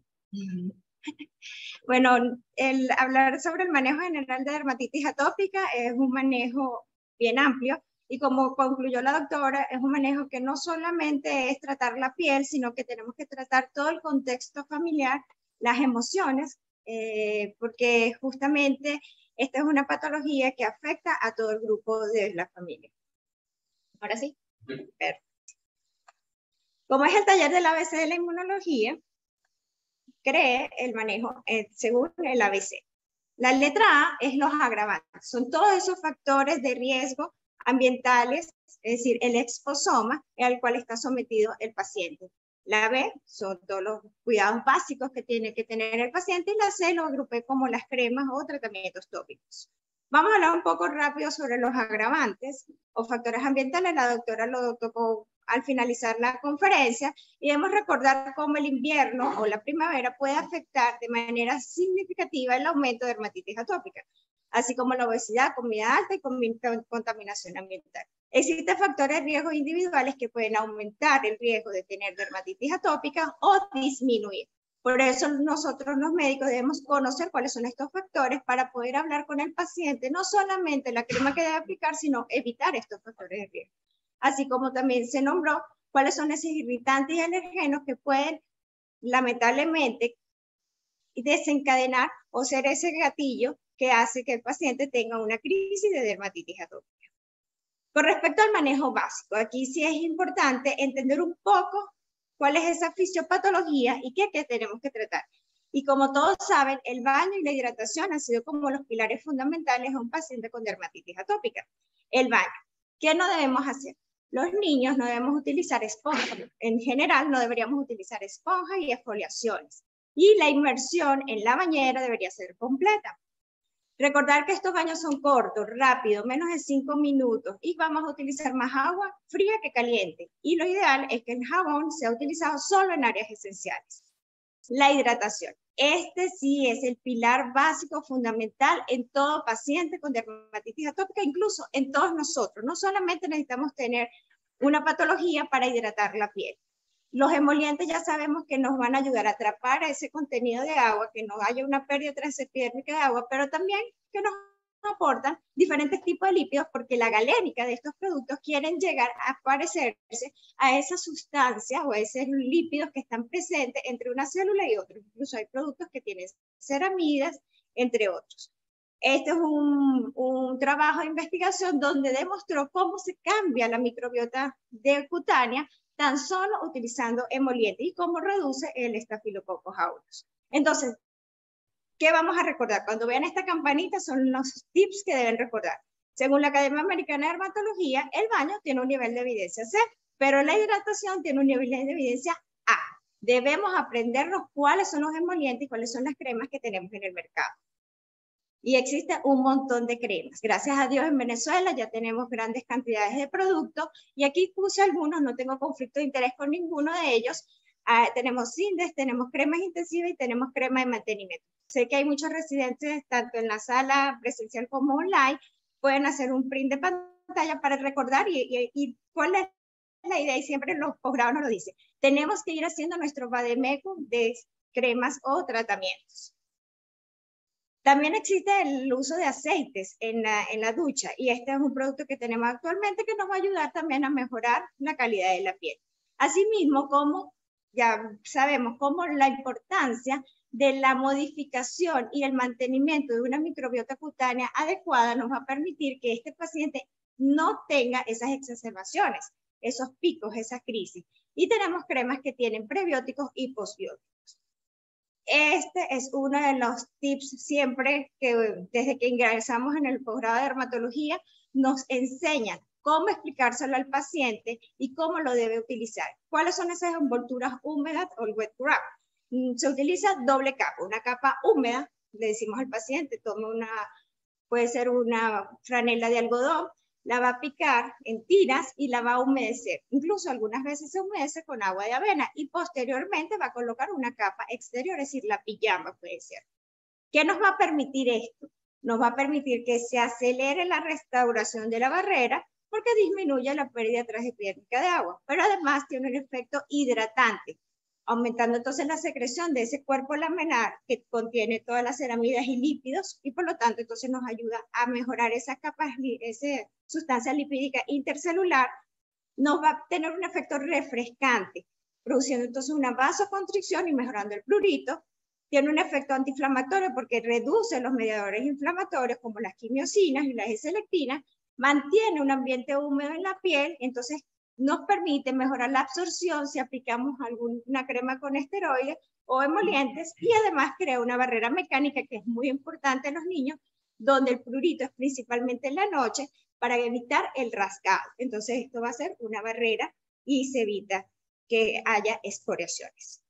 Speaker 4: Bueno, hablar sobre el manejo general de dermatitis atópica es un manejo bien amplio y como concluyó la doctora, es un manejo que no solamente es tratar la piel, sino que tenemos que tratar todo el contexto familiar, las emociones, porque justamente esta es una patología que afecta a todo el grupo de la familia. Ahora sí. Perfecto. Como es el taller del ABC de la inmunología, cree el manejo según el ABC. La letra A es los agravantes, son todos esos factores de riesgo ambientales, es decir, el exposoma al cual está sometido el paciente. La B son todos los cuidados básicos que tiene que tener el paciente y la C lo agrupé como las cremas o tratamientos tópicos. Vamos a hablar un poco rápido sobre los agravantes o factores ambientales. La doctora lo tocó al finalizar la conferencia y debemos recordar cómo el invierno o la primavera puede afectar de manera significativa el aumento de dermatitis atópica, así como la obesidad, comida alta y contaminación ambiental. Existen factores de riesgo individuales que pueden aumentar el riesgo de tener dermatitis atópica o disminuir. Por eso nosotros los médicos debemos conocer cuáles son estos factores para poder hablar con el paciente, no solamente la crema que debe aplicar, sino evitar estos factores de riesgo. Así como también se nombró cuáles son esos irritantes y alergenos que pueden lamentablemente desencadenar o ser ese gatillo que hace que el paciente tenga una crisis de dermatitis atópica. Con respecto al manejo básico, aquí sí es importante entender un poco cuál es esa fisiopatología y qué tenemos que tratar. Y como todos saben, el baño y la hidratación han sido como los pilares fundamentales a un paciente con dermatitis atópica. El baño. ¿Qué no debemos hacer? Los niños no debemos utilizar esponjas. En general, no deberíamos utilizar esponjas y exfoliaciones. Y la inmersión en la bañera debería ser completa. Recordar que estos baños son cortos, rápidos, menos de 5 minutos y vamos a utilizar más agua fría que caliente. Y lo ideal es que el jabón sea utilizado solo en áreas esenciales. La hidratación. Este sí es el pilar básico fundamental en todo paciente con dermatitis atópica, incluso en todos nosotros. No solamente necesitamos tener una patología para hidratar la piel. Los emolientes ya sabemos que nos van a ayudar a atrapar ese contenido de agua, que no haya una pérdida transepidérmica de agua, pero también que nos aportan diferentes tipos de lípidos, porque la galénica de estos productos quieren llegar a parecerse a esas sustancias o a esos lípidos que están presentes entre una célula y otra. Incluso hay productos que tienen ceramidas, entre otros. Este es un trabajo de investigación donde demostró cómo se cambia la microbiota cutánea tan solo utilizando emoliente y cómo reduce el Staphylococcus aureus. Entonces, ¿qué vamos a recordar? Cuando vean esta campanita son los tips que deben recordar. Según la Academia Americana de Dermatología, el baño tiene un nivel de evidencia C, pero la hidratación tiene un nivel de evidencia A. Debemos aprendernos cuáles son los emolientes y cuáles son las cremas que tenemos en el mercado. Y existe un montón de cremas. Gracias a Dios en Venezuela ya tenemos grandes cantidades de productos y aquí puse algunos, no tengo conflicto de interés con ninguno de ellos. Tenemos Sindes, tenemos cremas intensivas y tenemos crema de mantenimiento. Sé que hay muchos residentes, tanto en la sala presencial como online, pueden hacer un print de pantalla para recordar y cuál es la idea, y siempre en los posgrados nos lo dice. Tenemos que ir haciendo nuestro vademecum de cremas o tratamientos. También existe el uso de aceites en la ducha y este es un producto que tenemos actualmente que nos va a ayudar también a mejorar la calidad de la piel. Asimismo, como ya sabemos, como la importancia de la modificación y el mantenimiento de una microbiota cutánea adecuada nos va a permitir que este paciente no tenga esas exacerbaciones, esos picos, esas crisis. Y tenemos cremas que tienen prebióticos y posbióticos. Este es uno de los tips siempre que desde que ingresamos en el posgrado de dermatología nos enseñan cómo explicárselo al paciente y cómo lo debe utilizar. ¿Cuáles son esas envolturas húmedas o el wet wrap? Se utiliza doble capa, una capa húmeda, le decimos al paciente, tome puede ser una franela de algodón, la va a picar en tiras y la va a humedecer. Incluso algunas veces se humedece con agua de avena y posteriormente va a colocar una capa exterior, es decir, la pijama puede ser. ¿Qué nos va a permitir esto? Nos va a permitir que se acelere la restauración de la barrera porque disminuye la pérdida transepidérmica de agua, pero además tiene un efecto hidratante, aumentando entonces la secreción de ese cuerpo laminar que contiene todas las ceramidas y lípidos y por lo tanto entonces nos ayuda a mejorar esa sustancia lipídica intercelular, nos va a tener un efecto refrescante, produciendo entonces una vasoconstricción y mejorando el prurito. Tiene un efecto antiinflamatorio porque reduce los mediadores inflamatorios como las quimiosinas y las S-lectinas, mantiene un ambiente húmedo en la piel, entonces nos permite mejorar la absorción si aplicamos alguna crema con esteroides o emolientes, y además crea una barrera mecánica que es muy importante en los niños, donde el prurito es principalmente en la noche para evitar el rasgado. Entonces esto va a ser una barrera y se evita que haya excoriaciones.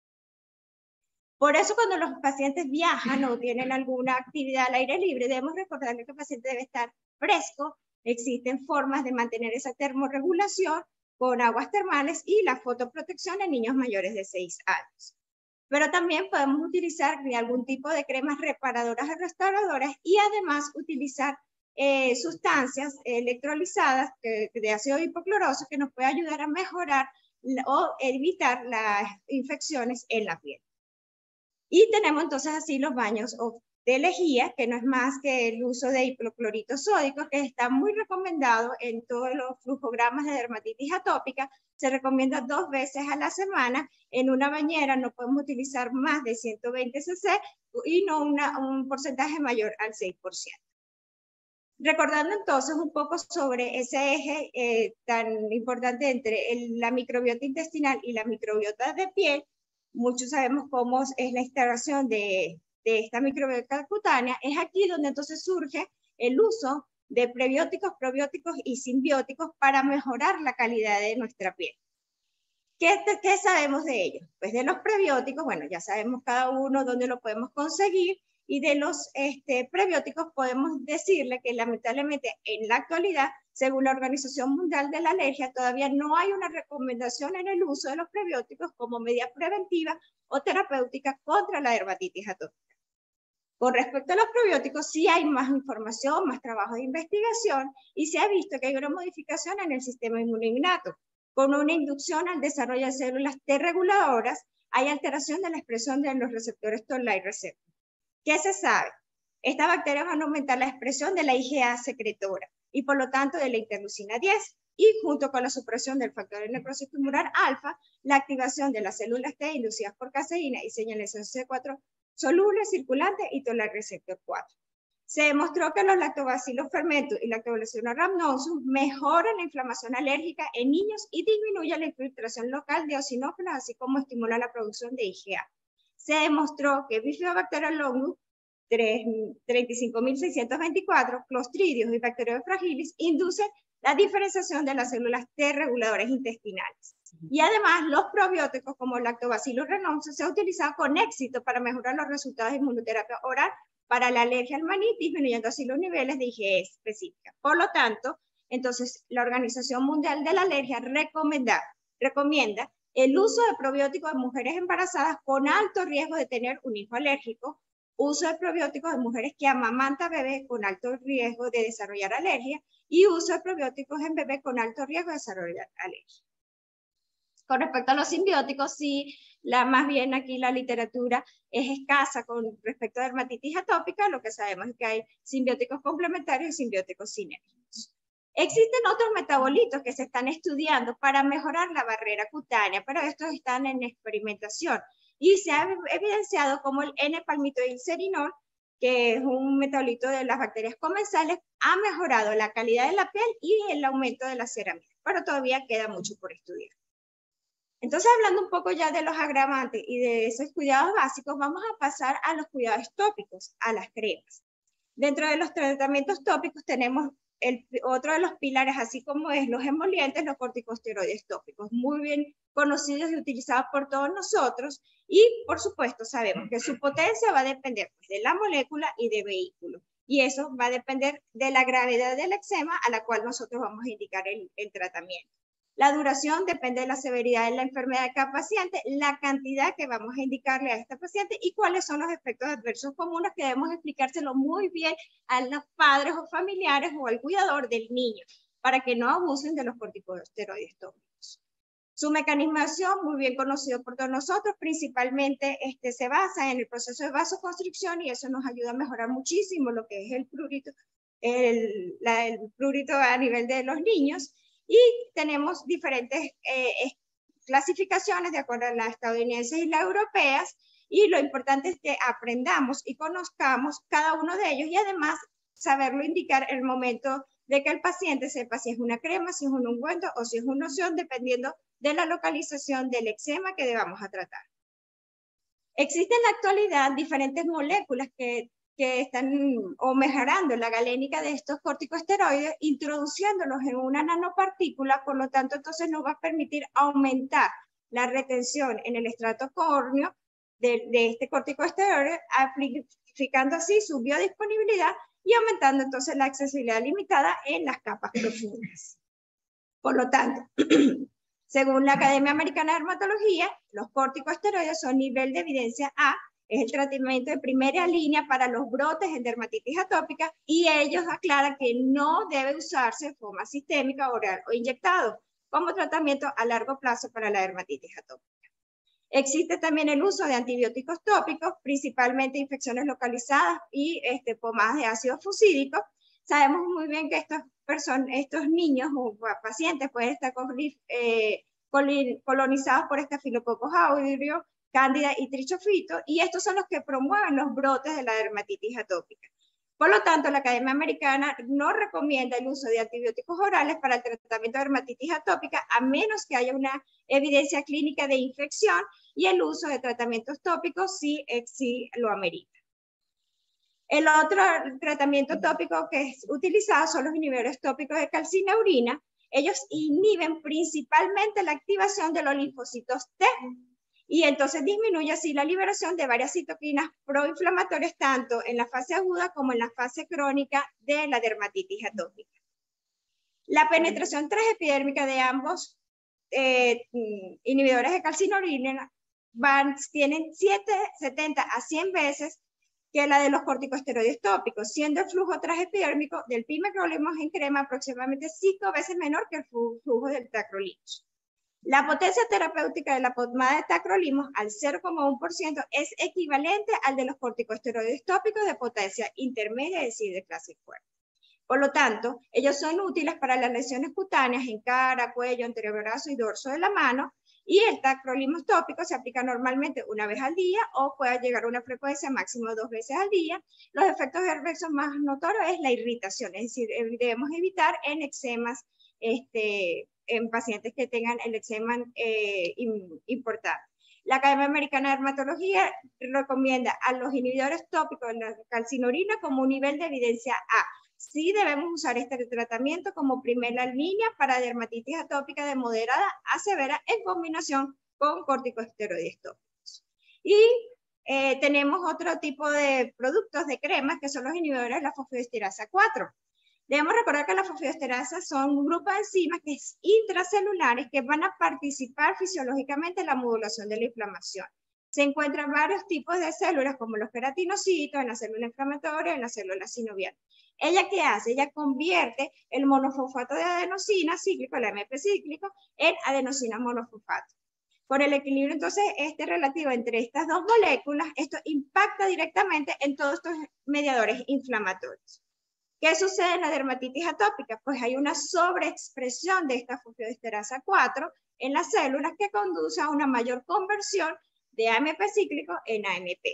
Speaker 4: Por eso cuando los pacientes viajan o tienen alguna actividad al aire libre, debemos recordarle que el paciente debe estar fresco. Existen formas de mantener esa termorregulación con aguas termales y la fotoprotección en niños mayores de 6 años. Pero también podemos utilizar algún tipo de cremas reparadoras o restauradoras y además utilizar sustancias electrolizadas de ácido hipocloroso que nos puede ayudar a mejorar o evitar las infecciones en la piel. Y tenemos entonces así los baños de lejía, que no es más que el uso de hipoclorito sódico, que está muy recomendado en todos los flujogramas de dermatitis atópica. Se recomienda 2 veces a la semana. En una bañera no podemos utilizar más de 120 cc y no un porcentaje mayor al 6%. Recordando entonces un poco sobre ese eje tan importante entre la microbiota intestinal y la microbiota de piel, muchos sabemos cómo es la instalación de esta microbiota cutánea. Es aquí donde entonces surge el uso de prebióticos, probióticos y simbióticos para mejorar la calidad de nuestra piel. ¿Qué sabemos de ellos? Pues de los prebióticos, bueno, ya sabemos cada uno dónde lo podemos conseguir, y de los prebióticos podemos decirle que lamentablemente en la actualidad, según la Organización Mundial de la Alergia, todavía no hay una recomendación en el uso de los prebióticos como medida preventiva o terapéutica contra la dermatitis atópica. Con respecto a los probióticos, sí hay más información, más trabajo de investigación, y se ha visto que hay una modificación en el sistema inmunoinnato. Con una inducción al desarrollo de células T reguladoras, hay alteración de la expresión de los receptores Toll-like receptor. ¿Qué se sabe? Estas bacterias van a aumentar la expresión de la IgA secretora y por lo tanto de la interleucina 10, y junto con la supresión del factor de necrosis tumoral alfa, la activación de las células T inducidas por caseína y señalización C4 soluble, circulante y Toll-like receptor 4. Se demostró que los lactobacilos fermentos y lactobacillus rhamnosus mejoran la inflamación alérgica en niños y disminuyen la infiltración local de eosinófilos, así como estimula la producción de IgA. Se demostró que Bifidobacterium longus 35.624, Clostridios y Bacteroides fragilis inducen la diferenciación de las células T reguladoras intestinales. Y además, los probióticos como Lactobacillus rhamnosus se han utilizado con éxito para mejorar los resultados de inmunoterapia oral para la alergia al maní, disminuyendo así los niveles de IgE específica. Por lo tanto, entonces, la Organización Mundial de la Alergia recomienda el uso de probióticos en mujeres embarazadas con alto riesgo de tener un hijo alérgico, uso de probióticos en mujeres que amamantan bebés con alto riesgo de desarrollar alergia, y uso de probióticos en bebés con alto riesgo de desarrollar alergia. Con respecto a los simbióticos, sí, más bien aquí la literatura es escasa con respecto a dermatitis atópica. Lo que sabemos es que hay simbióticos complementarios y simbióticos sinérgicos. Existen otros metabolitos que se están estudiando para mejorar la barrera cutánea, pero estos están en experimentación. Y se ha evidenciado como el N-palmitoilserinol, que es un metabolito de las bacterias comensales, ha mejorado la calidad de la piel y el aumento de la ceramida, pero todavía queda mucho por estudiar. Entonces, hablando un poco ya de los agravantes y de esos cuidados básicos, vamos a pasar a los cuidados tópicos, a las cremas. Dentro de los tratamientos tópicos tenemos otro de los pilares, así como es los emolientes, los corticosteroides tópicos, muy bien conocidos y utilizados por todos nosotros, y por supuesto sabemos que su potencia va a depender de la molécula y de vehículo, y eso va a depender de la gravedad del eczema a la cual nosotros vamos a indicar el tratamiento. La duración depende de la severidad de la enfermedad de cada paciente, la cantidad que vamos a indicarle a este paciente y cuáles son los efectos adversos comunes que debemos explicárselo muy bien a los padres o familiares o al cuidador del niño para que no abusen de los corticosteroides tópicos. Su mecanismo de acción, muy bien conocido por todos nosotros, principalmente se basa en el proceso de vasoconstricción y eso nos ayuda a mejorar muchísimo lo que es el prurito a nivel de los niños. Y tenemos diferentes clasificaciones de acuerdo a las estadounidenses y las europeas, y lo importante es que aprendamos y conozcamos cada uno de ellos y además saberlo indicar en el momento de que el paciente sepa si es una crema, si es un ungüento o si es una loción, dependiendo de la localización del eczema que debamos a tratar. Existen en la actualidad diferentes moléculas que están mejorando la galénica de estos corticosteroides, introduciéndolos en una nanopartícula, por lo tanto, entonces nos va a permitir aumentar la retención en el estrato córneo de este corticosteroide, amplificando así su biodisponibilidad y aumentando entonces la accesibilidad limitada en las capas profundas. Por lo tanto, según la Academia Americana de Dermatología, los corticosteroides son nivel de evidencia A, es el tratamiento de primera línea para los brotes en dermatitis atópica, y ellos aclaran que no debe usarse de forma sistémica, oral o inyectado como tratamiento a largo plazo para la dermatitis atópica. Existe también el uso de antibióticos tópicos, principalmente infecciones localizadas y pomadas de ácido fusídico. Sabemos muy bien que estos niños o pacientes pueden estar colonizados por Staphylococcus aureus, Cándida y Trichofito, y estos son los que promueven los brotes de la dermatitis atópica. Por lo tanto, la Academia Americana no recomienda el uso de antibióticos orales para el tratamiento de dermatitis atópica, a menos que haya una evidencia clínica de infección, y el uso de tratamientos tópicos sí lo amerita. El otro tratamiento tópico que es utilizado son los inhibidores tópicos de calcineurina. Ellos inhiben principalmente la activación de los linfocitos T, y entonces disminuye así la liberación de varias citoquinas proinflamatorias, tanto en la fase aguda como en la fase crónica de la dermatitis atópica. La penetración transepidérmica de ambos inhibidores de calcineurina tienen 70 a 100 veces que la de los corticosteroides tópicos, siendo el flujo transepidérmico del pimecrolimus en crema aproximadamente 5 veces menor que el flujo del tacrolimus. La potencia terapéutica de la pomada de tacrolimus al 0,1% es equivalente al de los corticosteroides tópicos de potencia intermedia, es decir, de clase fuerte. Por lo tanto, ellos son útiles para las lesiones cutáneas en cara, cuello, antebrazo y dorso de la mano, y el tacrolimus tópico se aplica normalmente una vez al día o puede llegar a una frecuencia máximo 2 veces al día. Los efectos adversos más notorios es la irritación, es decir, debemos evitar en eczemas, en pacientes que tengan el eczema importante. La Academia Americana de Dermatología recomienda a los inhibidores tópicos de la calcineurina como un nivel de evidencia A. Sí debemos usar este tratamiento como primera línea para dermatitis atópica de moderada a severa en combinación con corticosteroides tópicos. Y tenemos otro tipo de productos de cremas que son los inhibidores de la fosfodiesterasa 4. Debemos recordar que las fosfodiesterasas son un grupo de enzimas que es intracelulares que van a participar fisiológicamente en la modulación de la inflamación. Se encuentran varios tipos de células como los queratinocitos, en la célula inflamatoria, en la célula sinovial. ¿Ella qué hace? Ella convierte el monofosfato de adenosina cíclico, el AMP cíclico, en adenosina monofosfato. Por el equilibrio entonces relativo entre estas dos moléculas, esto impacta directamente en todos estos mediadores inflamatorios. ¿Qué sucede en la dermatitis atópica? Pues hay una sobreexpresión de esta fosfodiesterasa 4 en las células que conduce a una mayor conversión de AMP cíclico en AMP.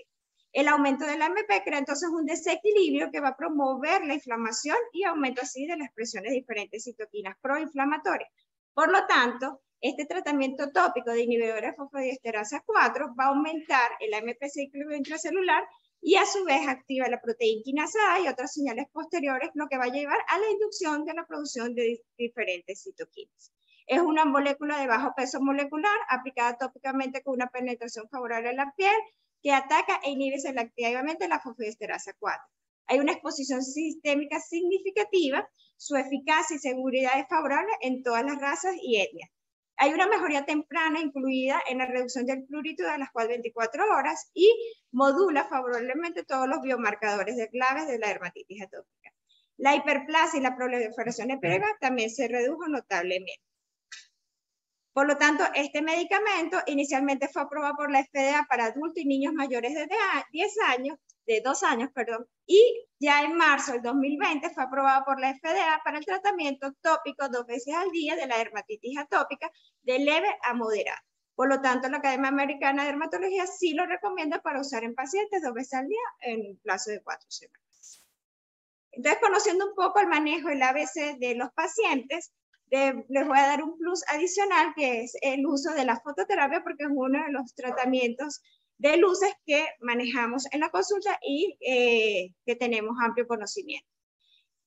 Speaker 4: El aumento del AMP crea entonces un desequilibrio que va a promover la inflamación y aumento así de la expresión de diferentes citoquinas proinflamatorias. Por lo tanto, este tratamiento tópico de inhibidores de fosfodiesterasa 4 va a aumentar el AMP cíclico intracelular y a su vez activa la proteína quinasa A y otras señales posteriores, lo que va a llevar a la inducción de la producción de diferentes citoquinas. Es una molécula de bajo peso molecular aplicada tópicamente con una penetración favorable a la piel que ataca e inhibe selectivamente la fosfodiesterasa 4. Hay una exposición sistémica significativa, su eficacia y seguridad es favorable en todas las razas y etnias. Hay una mejoría temprana incluida en la reducción del prurito de las 24 horas y modula favorablemente todos los biomarcadores de claves de la dermatitis atópica. La hiperplasia y la proliferación epidémica también se redujo notablemente. Por lo tanto, este medicamento inicialmente fue aprobado por la FDA para adultos y niños mayores de 2 años, y ya en marzo del 2020 fue aprobado por la FDA para el tratamiento tópico 2 veces al día de la dermatitis atópica de leve a moderada. Por lo tanto, la Academia Americana de Dermatología sí lo recomienda para usar en pacientes 2 veces al día en un plazo de 4 semanas. Entonces, conociendo un poco el manejo del ABC de los pacientes, les voy a dar un plus adicional, que es el uso de la fototerapia, porque es uno de los tratamientos de luces que manejamos en la consulta y que tenemos amplio conocimiento.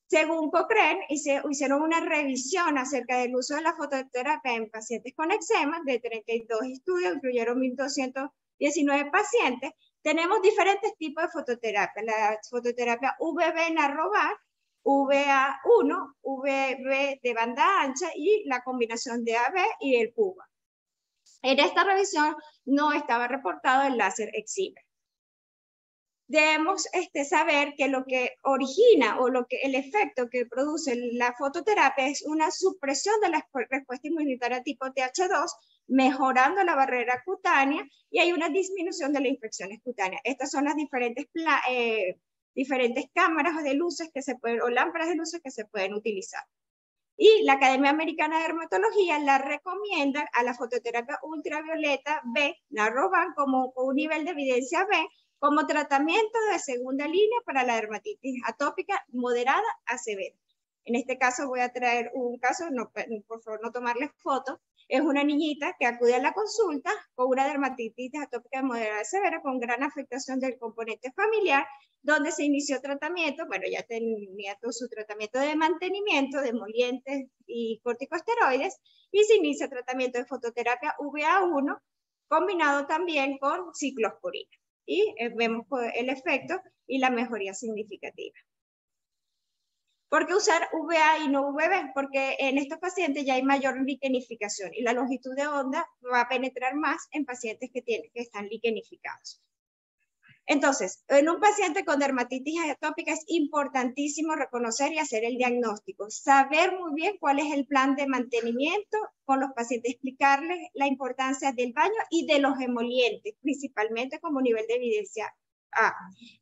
Speaker 4: Según Cochrane, hicieron una revisión acerca del uso de la fototerapia en pacientes con eczema, de 32 estudios, incluyeron 1.219 pacientes. Tenemos diferentes tipos de fototerapia. La fototerapia VB Narrobar, VA1, VB de banda ancha y la combinación de AB y el PUBA. En esta revisión no estaba reportado el láser excimer. Debemos saber que lo que origina o el efecto que produce la fototerapia es una supresión de la respuesta inmunitaria tipo TH2, mejorando la barrera cutánea, y hay una disminución de las infecciones cutáneas. Estas son las diferentes cámaras de luces que se pueden, o lámparas de luces que se pueden utilizar. Y la Academia Americana de Dermatología la recomienda a la fototerapia ultravioleta B, Narroban, como un nivel de evidencia B, como tratamiento de segunda línea para la dermatitis atópica moderada a severa. En este caso voy a traer un caso, por favor no tomarles fotos. Es una niñita que acude a la consulta con una dermatitis atópica moderada a severa con gran afectación del componente familiar, donde se inició tratamiento, bueno, ya tenía todo su tratamiento de mantenimiento, de emolientes y corticosteroides, y se inicia tratamiento de fototerapia VA1, combinado también con ciclosporina. Y vemos el efecto y la mejoría significativa. ¿Por qué usar VA y no VB? Porque en estos pacientes ya hay mayor liquenificación y la longitud de onda va a penetrar más en pacientes que están liquenificados. Entonces, en un paciente con dermatitis atópica es importantísimo reconocer y hacer el diagnóstico, saber muy bien cuál es el plan de mantenimiento con los pacientes, explicarles la importancia del baño y de los emolientes, principalmente como nivel de evidencia A.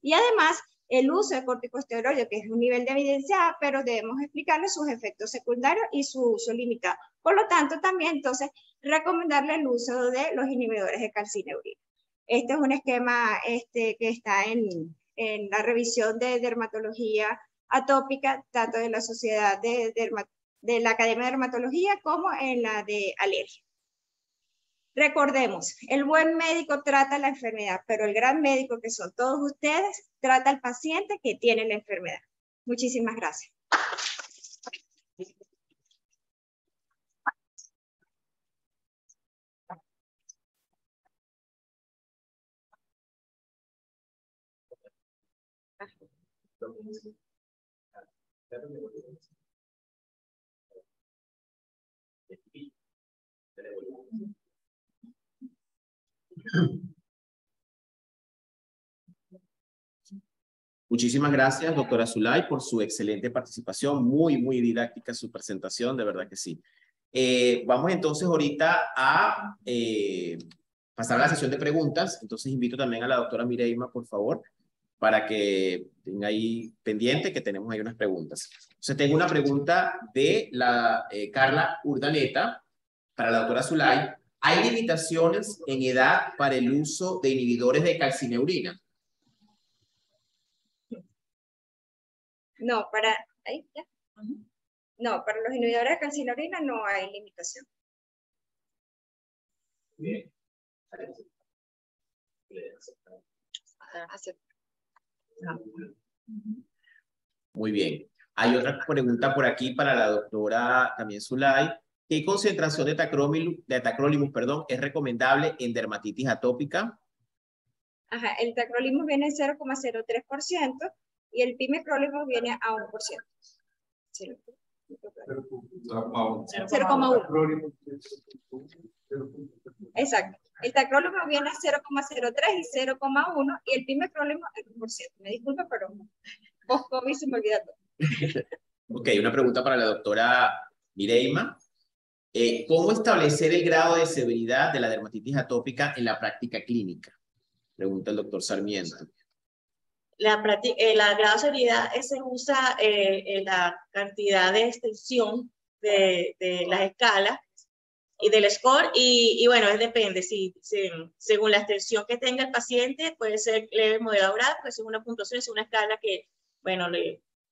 Speaker 4: Y además, el uso de corticosteroides, que es un nivel de evidencia A, pero debemos explicarles sus efectos secundarios y su uso limitado. Por lo tanto, también entonces recomendarle el uso de los inhibidores de calcineurina. Este es un esquema que está en la revisión de dermatología atópica, tanto de la Sociedad de la Academia de Dermatología como en la de alergia. Recordemos, el buen médico trata la enfermedad, pero el gran médico, que son todos ustedes, trata al paciente que tiene la enfermedad. Muchísimas gracias.
Speaker 3: Muchísimas gracias, doctora Zulay, por su excelente participación. Muy didáctica su presentación, de verdad que sí. Vamos entonces ahorita a pasar a la sesión de preguntas. Entonces invito también a la doctora Mireima, por favor, para que tenga ahí pendiente que tenemos ahí unas preguntas. Entonces tengo una pregunta de la Carla Urdaneta para la doctora Zulay. ¿Hay limitaciones en edad para el uso de inhibidores de calcineurina?
Speaker 4: No, no, para los inhibidores de calcineurina no hay limitación.
Speaker 3: Bien. Muy bien. Hay otra pregunta por aquí para la doctora también Zulay. ¿Qué concentración de tacrolimus, es recomendable en dermatitis atópica?
Speaker 4: Ajá, el tacrolimus viene en 0,03% y el pimecrolimus viene a 1%. 0,1. Exacto. El tacrolimus viene a 0,03 y 0,1 y el pimecrolimus a 1%. Me disculpa, pero post-COVID se me olvida todo.
Speaker 3: Ok, una pregunta para la doctora Mireima. ¿Cómo establecer el grado de severidad de la dermatitis atópica en la práctica clínica? Pregunta el doctor Sarmiento.
Speaker 5: La grado de severidad se usa la cantidad de extensión de las escalas y del score, y bueno, depende, según la extensión que tenga el paciente, puede ser leve, moderado, grave, pues es una puntuación, es una escala que, bueno,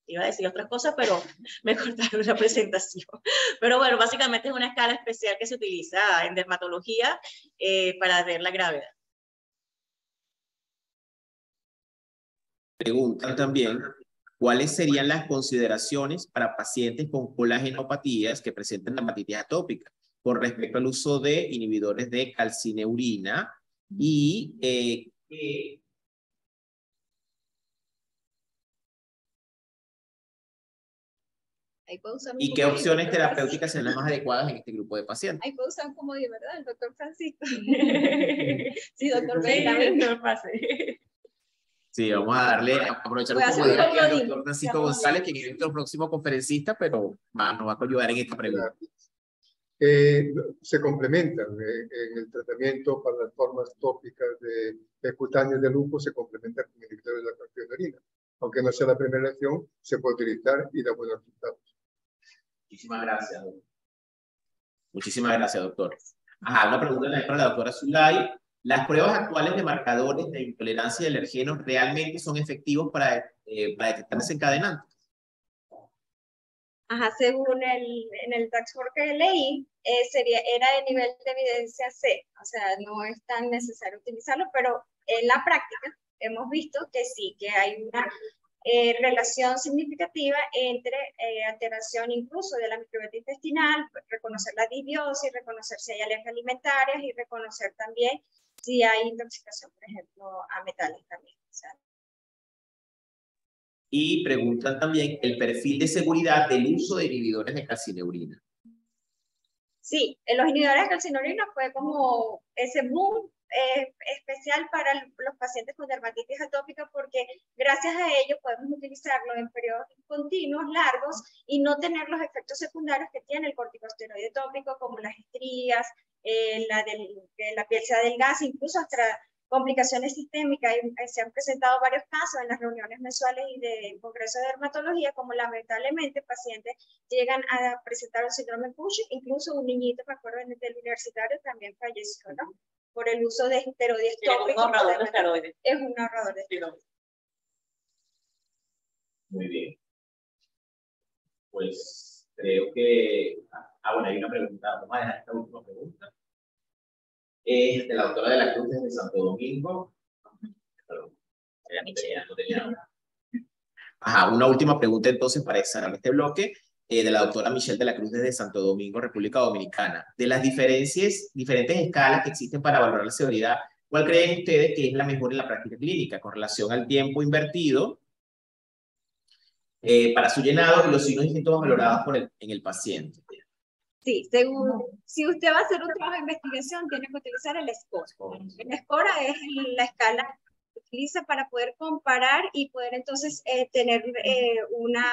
Speaker 5: Iba a decir otras cosas, pero me cortaron la presentación. Pero bueno, básicamente es una escala especial que se utiliza en dermatología para ver la gravedad.
Speaker 3: Preguntan también, ¿cuáles serían las consideraciones para pacientes con colagenopatías que presenten dermatitis atópica con respecto al uso de inhibidores de calcineurina y qué opciones terapéuticas serían las más adecuadas en este grupo de pacientes?
Speaker 4: Ahí puedo usar como de verdad el doctor Francisco. Sí,
Speaker 5: doctor, pase.
Speaker 3: Sí, vamos a aprovechar un poco al doctor Francisco González, que es nuestro próximo conferencista, pero nos va a ayudar en esta pregunta.
Speaker 6: Se complementan en el tratamiento para las formas tópicas de cutáneas de lupus, se complementan con inhibidores de la calcineurina. Aunque no sea la primera acción, se puede utilizar y da buenos resultados.
Speaker 3: Muchísimas gracias, doctor. Muchísimas gracias, doctor. Una pregunta para la doctora Zulay. ¿Las pruebas actuales de marcadores de intolerancia y alergenos realmente son efectivos para detectar desencadenantes?
Speaker 4: Según en el Taxonomy que leí, era de nivel de evidencia C, o sea, no es tan necesario utilizarlo, pero en la práctica hemos visto que sí, que hay una relación significativa entre alteración incluso de la microbiota intestinal, reconocer la disbiosis, reconocer si hay alergias alimentarias y reconocer también si hay intoxicación, por ejemplo, a metales también. O sea.
Speaker 3: Y preguntan también el perfil de seguridad del uso de inhibidores de calcineurina.
Speaker 4: Sí, los inhibidores de calcineurina fue como ese boom especial para los pacientes con dermatitis atópica, porque gracias a ello podemos utilizarlo en periodos continuos, largos, y no tener los efectos secundarios que tiene el corticosteroide tópico, como las estrías, la piel se adelgaza, incluso hasta complicaciones sistémicas. Se han presentado varios casos en las reuniones mensuales y del Congreso de Dermatología, como lamentablemente pacientes llegan a presentar un síndrome Cushing, incluso un niñito, me acuerdo, del universitario también falleció, ¿no? Por el uso de esteroides tópicos. Es un ahorrador de esteroides. Es un ahorrador de esteroides.
Speaker 3: Muy bien. Pues creo que... bueno, hay una pregunta. Vamos a dejar esta última pregunta. Es de la doctora de la Cruz desde Santo Domingo. Perdón. No tenía. Una última pregunta entonces para cerrar este bloque. De la doctora Michelle de la Cruz desde Santo Domingo, República Dominicana. De las diferentes escalas que existen para valorar la severidad, ¿cuál creen ustedes que es la mejor en la práctica clínica con relación al tiempo invertido para su llenado y los signos y síntomas valorados en el paciente?
Speaker 4: Sí, si usted va a hacer un trabajo de investigación, tiene que utilizar el SCORA. El SCORA es la escala que utiliza para poder comparar y poder entonces tener una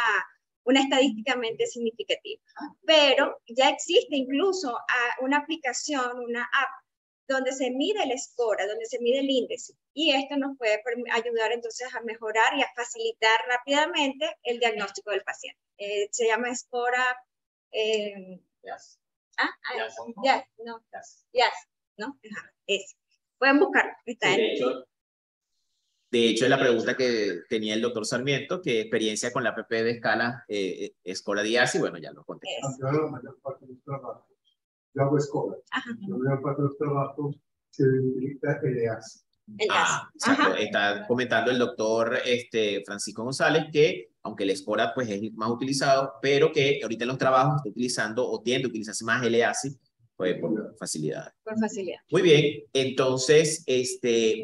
Speaker 4: estadísticamente significativa. Pero ya existe incluso una aplicación, una app, donde se mide el SCORA, donde se mide el índice. Y esto nos puede ayudar entonces a mejorar y a facilitar rápidamente el diagnóstico del paciente. Se llama SCORA...
Speaker 3: Yes.
Speaker 4: ¿no? Pueden buscarlo. Está
Speaker 3: de hecho, es la pregunta que tenía el doctor Sarmiento, que experiencia con la app de escala SCORA DIAS, y bueno, ya lo conté.
Speaker 6: Yo la mayor parte de los trabajos, yo hago SCORA. La mayor parte de los trabajos se utiliza EAS.
Speaker 3: Exacto. Está comentando el doctor Francisco González que, aunque el SCORA pues, es más utilizado, pero que ahorita en los trabajos está utilizando o tiende a utilizarse más el EASI pues, por facilidad.
Speaker 4: Por facilidad.
Speaker 3: Muy bien, entonces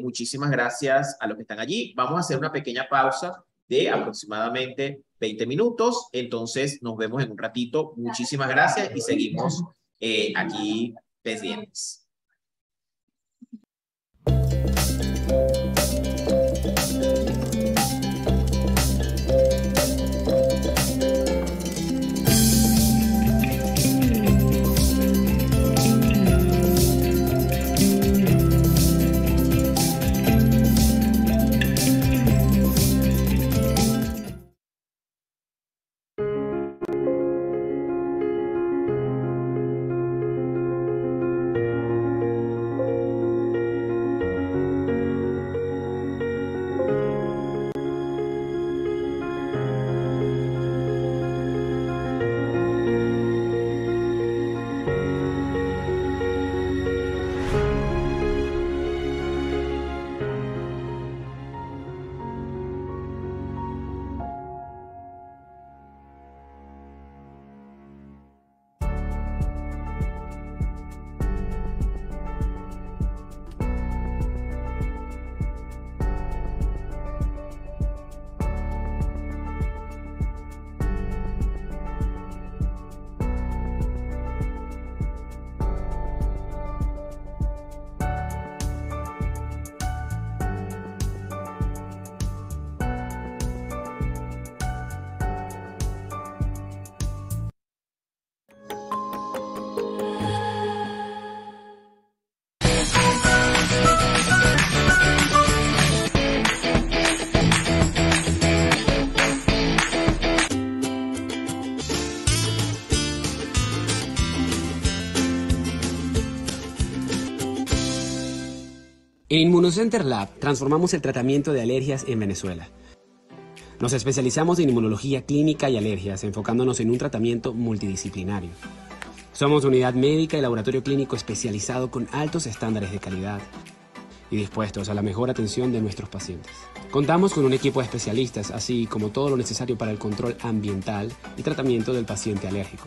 Speaker 3: muchísimas gracias a los que están allí. Vamos a hacer una pequeña pausa de aproximadamente 20 minutos. Entonces nos vemos en un ratito. Muchísimas gracias y seguimos aquí pendientes.
Speaker 7: En Inmunocenter Lab transformamos el tratamiento de alergias en Venezuela. Nos especializamos en inmunología clínica y alergias, enfocándonos en un tratamiento multidisciplinario. Somos unidad médica y laboratorio clínico especializado con altos estándares de calidad y dispuestos a la mejor atención de nuestros pacientes. Contamos con un equipo de especialistas, así como todo lo necesario para el control ambiental y tratamiento del paciente alérgico.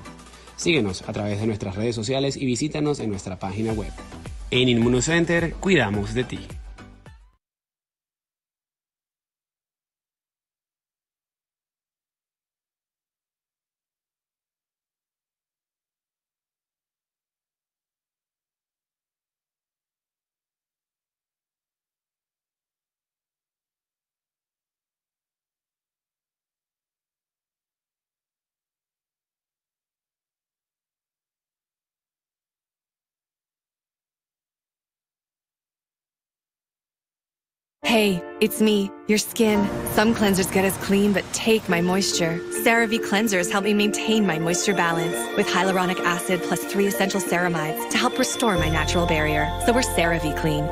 Speaker 7: Síguenos a través de nuestras redes sociales y visítanos en nuestra página web. En Inmunocenter, cuidamos de ti.
Speaker 8: Hey, it's me, your skin. Some cleansers get us clean but take my moisture. CeraVe cleansers help me maintain my moisture balance with hyaluronic acid plus 3 essential ceramides to help restore my natural barrier. So we're CeraVe clean.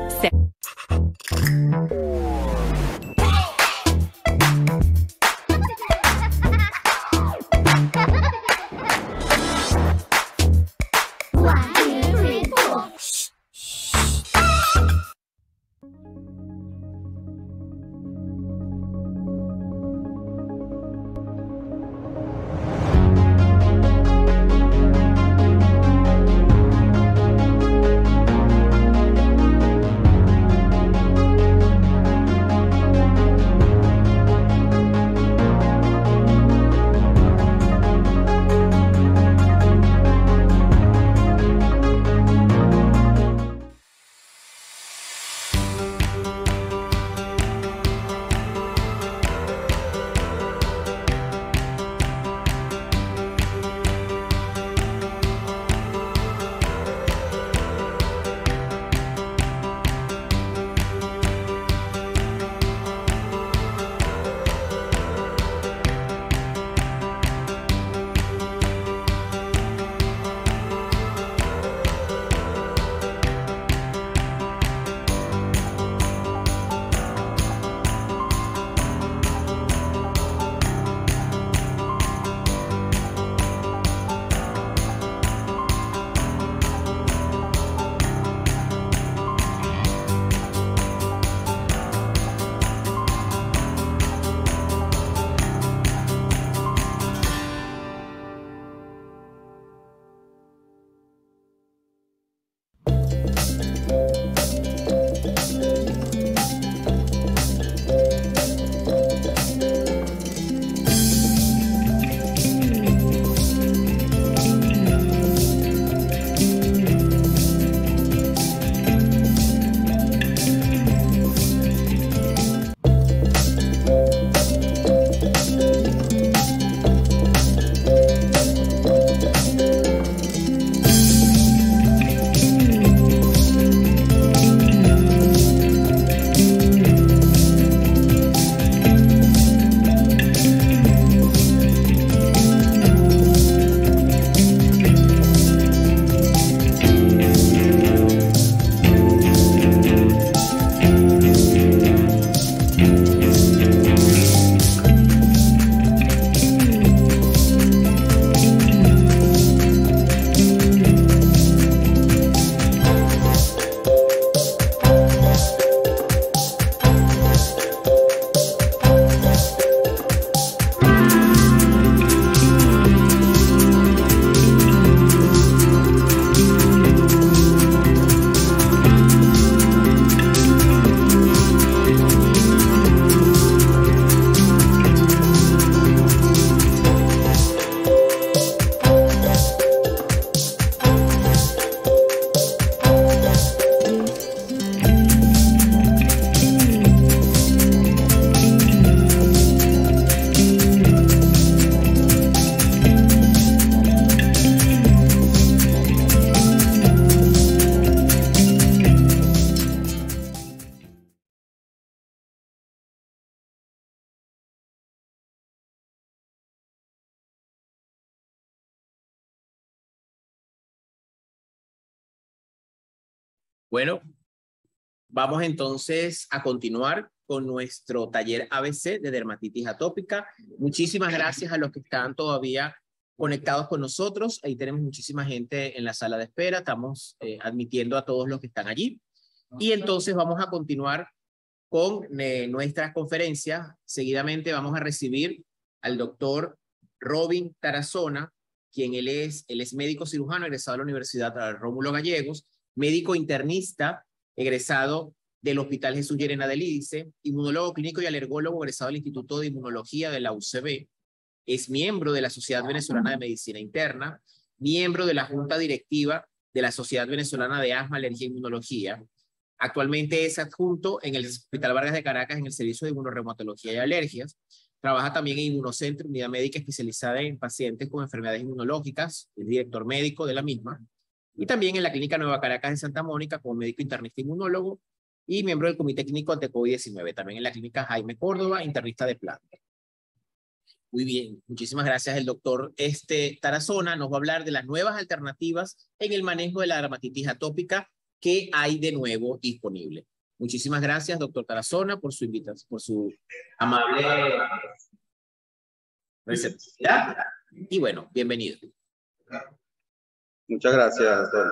Speaker 3: Bueno, Vamos entonces a continuar con nuestro taller ABC de dermatitis atópica. Muchísimas gracias a los que están todavía conectados con nosotros. Ahí tenemos muchísima gente en la sala de espera. Estamos admitiendo a todos los que están allí. Y entonces vamos a continuar con nuestras conferencias. Seguidamente vamos a recibir al doctor Robin Tarazona, quien él es médico cirujano egresado de la Universidad Rómulo Gallegos, médico internista egresado del Hospital Jesús Llerena del IDICE, inmunólogo clínico y alergólogo egresado del Instituto de Inmunología de la UCB, es miembro de la Sociedad Venezolana de Medicina Interna, miembro de la Junta Directiva de la Sociedad Venezolana de Asma, Alergia e Inmunología. Actualmente es adjunto en el Hospital Vargas de Caracas en el Servicio de Inmunorreumatología y Alergias. Trabaja también en Inmunocentro, unidad médica especializada en pacientes con enfermedades inmunológicas, es director médico de la misma. Y también en la Clínica Nueva Caracas de Santa Mónica como médico internista inmunólogo y miembro del Comité Clínico ante COVID-19. También en la Clínica Jaime Córdoba, internista de planta. Muy bien, muchísimas gracias. El doctor Tarazona nos va a hablar de las nuevas alternativas en el manejo de la dermatitis atópica que hay de nuevo disponible. Muchísimas gracias, doctor Tarazona, por su invitación, por su amable receptividad. Y bueno, bienvenido.
Speaker 9: Muchas gracias, doctor.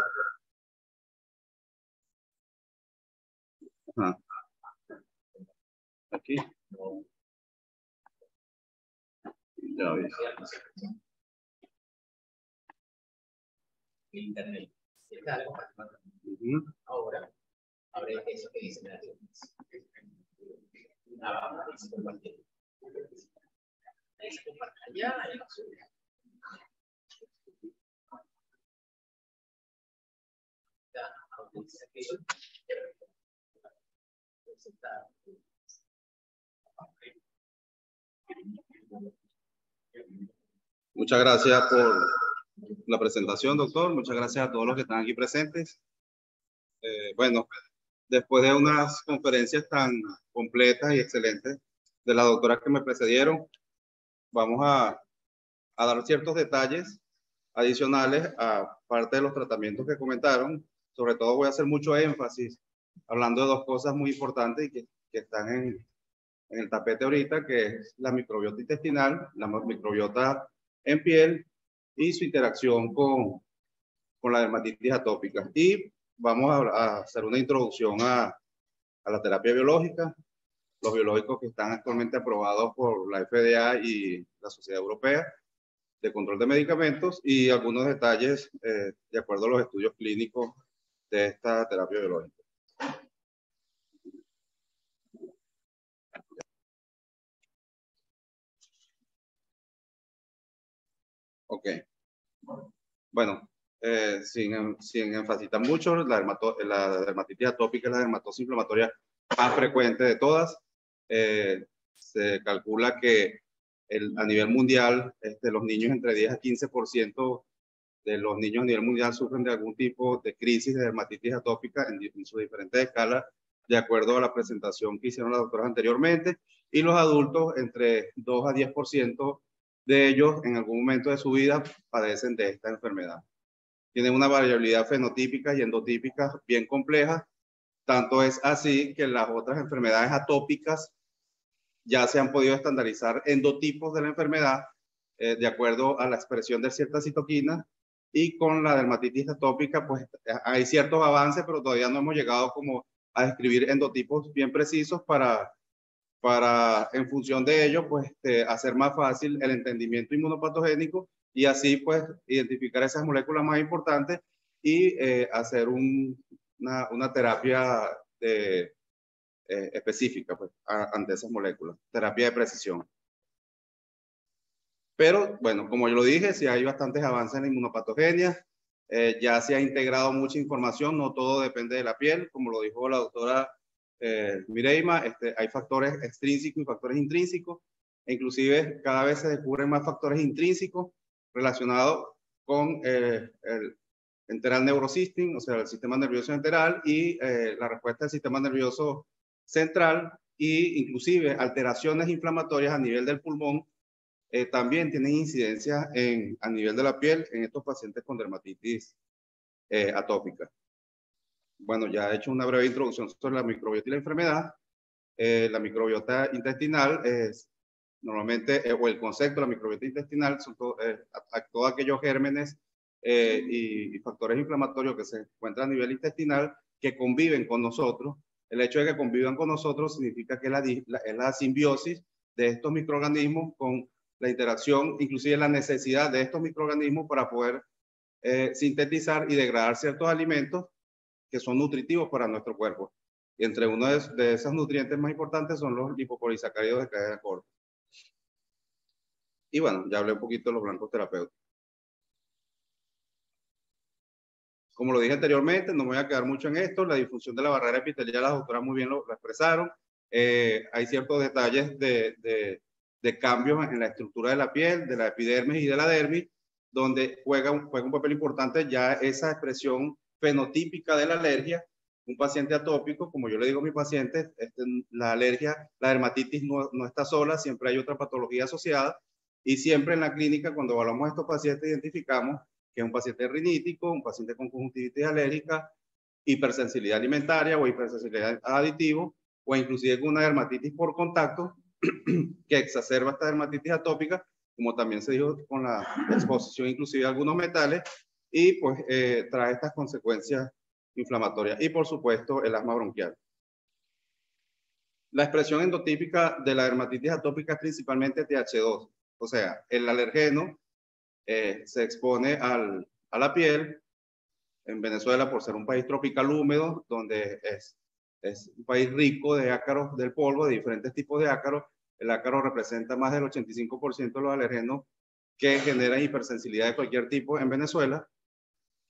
Speaker 9: Aquí. Ya ves.
Speaker 3: Internet. Ahora, abre eso que dice
Speaker 9: Muchas gracias por la presentación, doctor. Muchas gracias a todos los que están aquí presentes. Bueno, después de unas conferencias tan completas y excelentes de las doctoras que me precedieron, vamos a dar ciertos detalles adicionales a parte de los tratamientos que comentaron. Sobre todo voy a hacer mucho énfasis hablando de dos cosas muy importantes y que están en el tapete ahorita, que es la microbiota intestinal, la microbiota en piel y su interacción con la dermatitis atópica. Y vamos a hacer una introducción a la terapia biológica, los biológicos que están actualmente aprobados por la FDA y la Sociedad Europea de Control de Medicamentos y algunos detalles de acuerdo a los estudios clínicos de esta terapia biológica. Ok. Bueno, sin enfatizar mucho, la dermatitis atópica es la dermatosis inflamatoria más frecuente de todas. Se calcula que a nivel mundial, los niños entre 10 a 15% de los niños a nivel mundial sufren de algún tipo de crisis de dermatitis atópica en sus diferentes escalas, de acuerdo a la presentación que hicieron las doctoras anteriormente, y los adultos entre 2 a 10% de ellos en algún momento de su vida padecen de esta enfermedad. Tienen una variabilidad fenotípica y endotípica bien compleja, tanto es así que las otras enfermedades atópicas ya se han podido estandarizar endotipos de la enfermedad de acuerdo a la expresión de ciertas citoquinas, y con la dermatitis atópica pues hay ciertos avances, pero todavía no hemos llegado como a describir endotipos bien precisos para en función de ello pues hacer más fácil el entendimiento inmunopatogénico y así pues identificar esas moléculas más importantes y hacer una terapia específica pues, ante esas moléculas, terapia de precisión. Pero bueno, como yo lo dije, sí hay bastantes avances en la inmunopatogenia, ya se ha integrado mucha información, no todo depende de la piel, como lo dijo la doctora Mireima, hay factores extrínsecos y factores intrínsecos, e inclusive cada vez se descubren más factores intrínsecos relacionados con el enteral neurosystem, o sea, el sistema nervioso enteral y la respuesta del sistema nervioso central, e inclusive alteraciones inflamatorias a nivel del pulmón también tienen incidencia a nivel de la piel en estos pacientes con dermatitis atópica. bueno, ya he hecho una breve introducción sobre la microbiota y la enfermedad. La microbiota intestinal es normalmente, o el concepto de la microbiota intestinal, son todos aquellos gérmenes y factores inflamatorios que se encuentran a nivel intestinal que conviven con nosotros. El hecho de que convivan con nosotros significa que es la simbiosis de estos microorganismos con la interacción, inclusive la necesidad de estos microorganismos para poder sintetizar y degradar ciertos alimentos que son nutritivos para nuestro cuerpo. Y entre uno de esos nutrientes más importantes son los lipopolisacáridos de cadena corta. Y bueno, ya hablé un poquito de los blancos terapéuticos. Como lo dije anteriormente, no me voy a quedar mucho en esto. La disfunción de la barrera epitelial, las doctoras muy bien lo expresaron. Hay ciertos detalles de cambios en la estructura de la piel, de la epidermis y de la dermis, donde juega un papel importante ya esa expresión fenotípica de la alergia. Un paciente atópico, como yo le digo a mis pacientes, la alergia, la dermatitis no está sola, siempre hay otra patología asociada. Y siempre en la clínica, cuando evaluamos a estos pacientes, identificamos que es un paciente rinítico, un paciente con conjuntivitis alérgica, hipersensibilidad alimentaria o hipersensibilidad a aditivos, o inclusive con una dermatitis por contacto que exacerba esta dermatitis atópica, como también se dijo con la exposición inclusive a algunos metales, y pues trae estas consecuencias inflamatorias. Y por supuesto el asma bronquial. La expresión endotípica de la dermatitis atópica es principalmente TH2, o sea, el alergeno se expone a la piel. En Venezuela, por ser un país tropical húmedo, donde es un país rico de ácaros del polvo, de diferentes tipos de ácaros, el ácaro representa más del 85% de los alergenos que generan hipersensibilidad de cualquier tipo en Venezuela.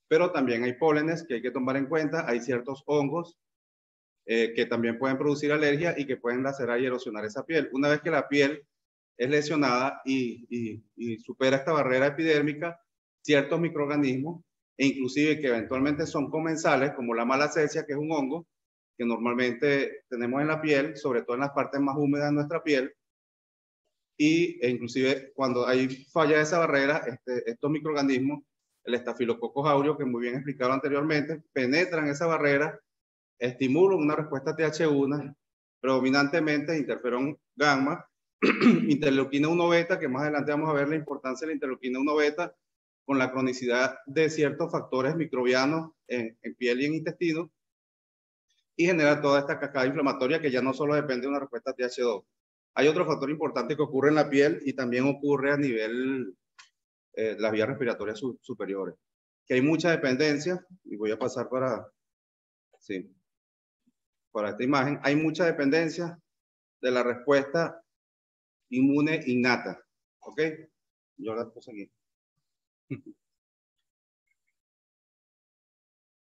Speaker 9: Pero también hay pólenes que hay que tomar en cuenta, hay ciertos hongos que también pueden producir alergia y que pueden lacerar y erosionar esa piel. Una vez que la piel es lesionada y supera esta barrera epidérmica, ciertos microorganismos, e inclusive que eventualmente son comensales, como la malacesia, que es un hongo que normalmente tenemos en la piel, sobre todo en las partes más húmedas de nuestra piel, e inclusive cuando hay falla de esa barrera, estos microorganismos, el estafilococcus aureus, que muy bien explicado anteriormente, penetran esa barrera, estimulan una respuesta TH1, predominantemente interferón gamma, interleuquina 1 beta, que más adelante vamos a ver la importancia de la interleuquina 1 beta con la cronicidad de ciertos factores microbianos en piel y en intestino, y genera toda esta cascada inflamatoria que ya no solo depende de una respuesta TH2. Hay otro factor importante que ocurre en la piel y también ocurre a nivel de las vías respiratorias superiores, que hay mucha dependencia, y voy a pasar para esta imagen, hay mucha dependencia de la respuesta inmune innata, ¿ok? Yo la puse aquí.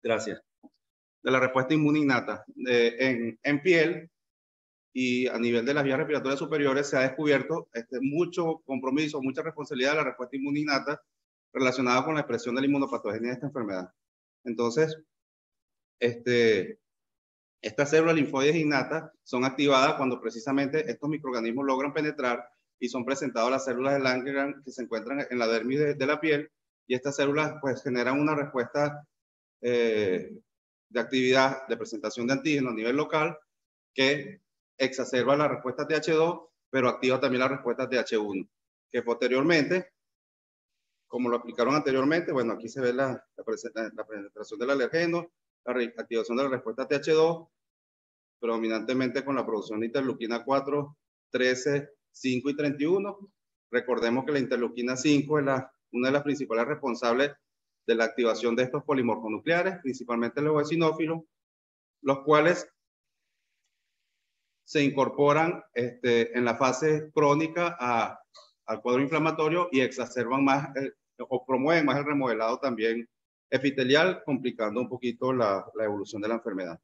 Speaker 9: Gracias. De la respuesta inmune innata. En piel y a nivel de las vías respiratorias superiores se ha descubierto mucho compromiso, mucha responsabilidad de la respuesta inmune innata relacionada con la expresión de la inmunopatogenia de esta enfermedad. Entonces, estas células linfoides innatas son activadas cuando precisamente estos microorganismos logran penetrar y son presentados a las células de Langerhans que se encuentran en la dermis de la piel, y estas células pues generan una respuesta de actividad de presentación de antígenos a nivel local que exacerba la respuesta TH2, pero activa también la respuesta TH1, que posteriormente, como lo explicaron anteriormente, bueno, aquí se ve la penetración del alergeno, la activación de la respuesta TH2, predominantemente con la producción de interleuquina 4, 13, 5 y 31. Recordemos que la interleuquina 5 es una de las principales responsables de la activación de estos polimorfonucleares, principalmente los eosinófilos, los cuales se incorporan en la fase crónica al cuadro inflamatorio y exacerban más o promueven más el remodelado también epitelial, complicando un poquito la evolución de la enfermedad.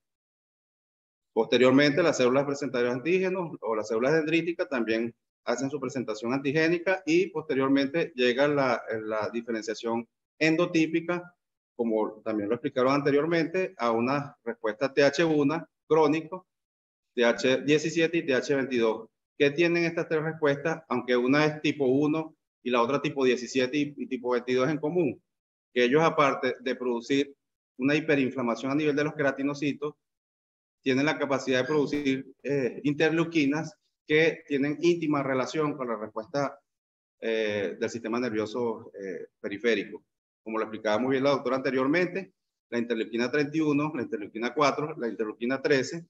Speaker 9: Posteriormente, las células presentadoras de antígenos o las células dendríticas también hacen su presentación antigénica, y posteriormente llega la diferenciación endotípica, como también lo explicaron anteriormente, a una respuesta TH1 crónico, TH17 y TH22. ¿Qué tienen estas tres respuestas? Aunque una es tipo 1 y la otra tipo 17 y tipo 22 en común, que ellos, aparte de producir una hiperinflamación a nivel de los queratinocitos, tienen la capacidad de producir interleuquinas que tienen íntima relación con la respuesta del sistema nervioso periférico. Como lo explicaba muy bien la doctora anteriormente, la interleuquina 31, la interleuquina 4, la interleuquina 13,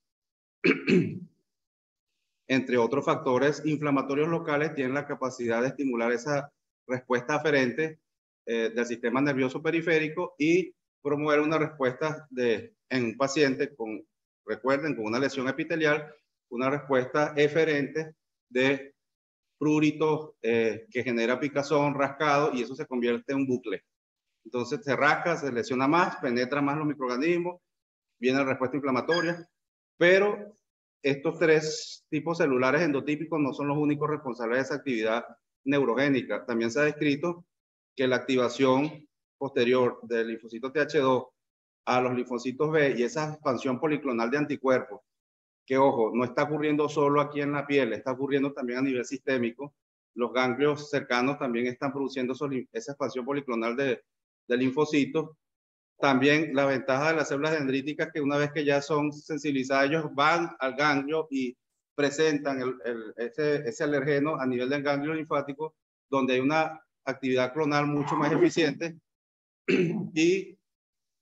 Speaker 9: entre otros factores inflamatorios locales, tienen la capacidad de estimular esa respuesta aferente del sistema nervioso periférico y promover una respuesta en un paciente con, recuerden, con una lesión epitelial, una respuesta eferente de prurito que genera picazón, rascado, y eso se convierte en un bucle. Entonces se rasca, se lesiona más, penetra más los microorganismos, viene la respuesta inflamatoria, pero estos tres tipos celulares endotípicos no son los únicos responsables de esa actividad neurogénica. También se ha descrito que la activación posterior del linfocito TH2 a los linfocitos B y esa expansión policlonal de anticuerpos, que ojo, no está ocurriendo solo aquí en la piel, está ocurriendo también a nivel sistémico. Los ganglios cercanos también están produciendo esa expansión policlonal de linfocitos. También la ventaja de las células dendríticas, que una vez que ya son sensibilizadas, ellos van al ganglio y presentan ese alergeno a nivel del ganglio linfático, donde hay una actividad clonal mucho más eficiente y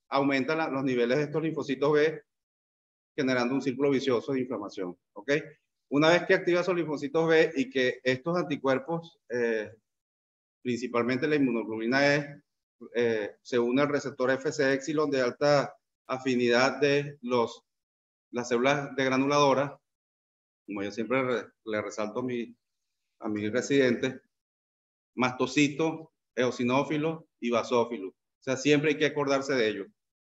Speaker 9: aumentan los niveles de estos linfocitos B, generando un círculo vicioso de inflamación. ¿Ok? Una vez que activa esos linfocitos B y que estos anticuerpos, principalmente la inmunoglobulina E, se une al receptor FC epsilon de alta afinidad de las células de granuladora, como yo siempre le resalto a mis residentes, mastocitos, eosinófilos y basófilos. O sea, siempre hay que acordarse de ellos,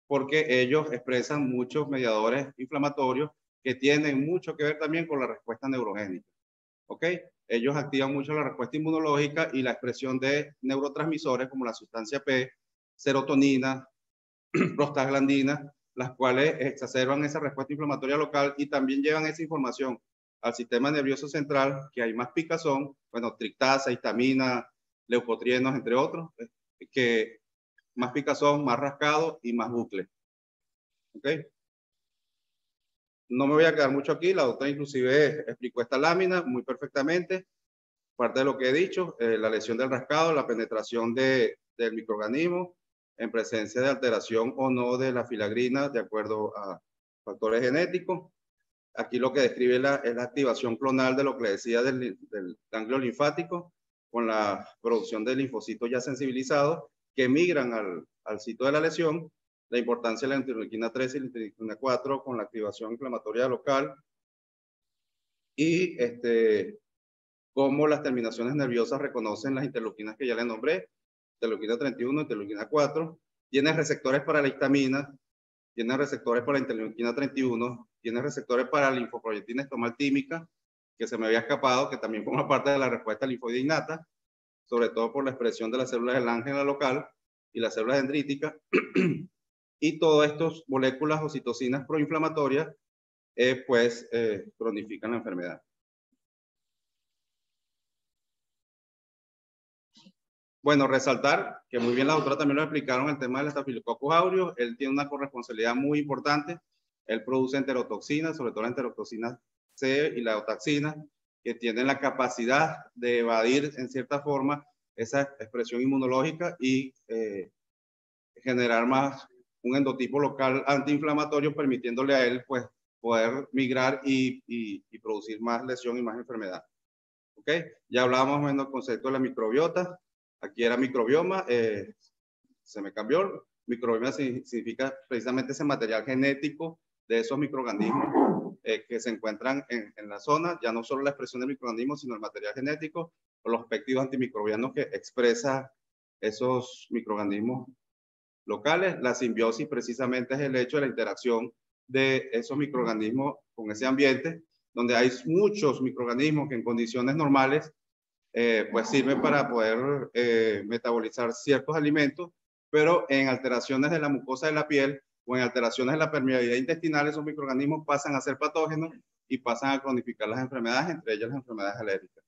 Speaker 9: porque ellos expresan muchos mediadores inflamatorios que tienen mucho que ver también con la respuesta neurogénica. ¿Ok? Ellos activan mucho la respuesta inmunológica y la expresión de neurotransmisores como la sustancia P, serotonina, prostaglandina, las cuales exacerban esa respuesta inflamatoria local y también llevan esa información al sistema nervioso central, que hay más picazón, bueno, triptasa, histamina, leucotrienos, entre otros, que más picazón, más rascado y más bucle. ¿Ok? No me voy a quedar mucho aquí, la doctora inclusive explicó esta lámina muy perfectamente, parte de lo que he dicho, la lesión del rascado, la penetración del microorganismo en presencia de alteración o no de la filagrina de acuerdo a factores genéticos. Aquí lo que describe es la activación clonal de lo que le decía del ganglio linfático con la producción de linfocitos ya sensibilizados que migran al sitio de la lesión. La importancia de la interleuquina 13 y la interleuquina 4 con la activación inflamatoria local y cómo las terminaciones nerviosas reconocen las interleuquinas que ya les nombré, interleuquina 31, interleuquina 4, tiene receptores para la histamina, tiene receptores para la interleuquina 31, tiene receptores para la linfoproyectina estomal tímica, que se me había escapado, que también forma parte de la respuesta linfoide innata, sobre todo por la expresión de las células del ángel local y las células dendríticas. Y todas estas moléculas o citocinas proinflamatorias cronifican la enfermedad. Bueno, resaltar que muy bien la doctora también lo explicaron el tema del Staphylococcus aureus. Él tiene una corresponsabilidad muy importante. Él produce enterotoxinas, sobre todo la enterotoxina C y la eotaxina, que tienen la capacidad de evadir en cierta forma esa expresión inmunológica y generar más un endotipo local antiinflamatorio, permitiéndole a él pues, poder migrar y producir más lesión y más enfermedad. ¿Ok? Ya hablábamos menos del concepto de la microbiota. Aquí era microbioma, se me cambió. Microbioma significa precisamente ese material genético de esos microorganismos que se encuentran en la zona, ya no solo la expresión de microorganismos, sino el material genético o los péptidos antimicrobianos que expresa esos microorganismos locales. La simbiosis precisamente es el hecho de la interacción de esos microorganismos con ese ambiente, donde hay muchos microorganismos que en condiciones normales pues sirven para poder metabolizar ciertos alimentos, pero en alteraciones de la mucosa de la piel o en alteraciones de la permeabilidad intestinal, esos microorganismos pasan a ser patógenos y pasan a cronificar las enfermedades, entre ellas las enfermedades alérgicas.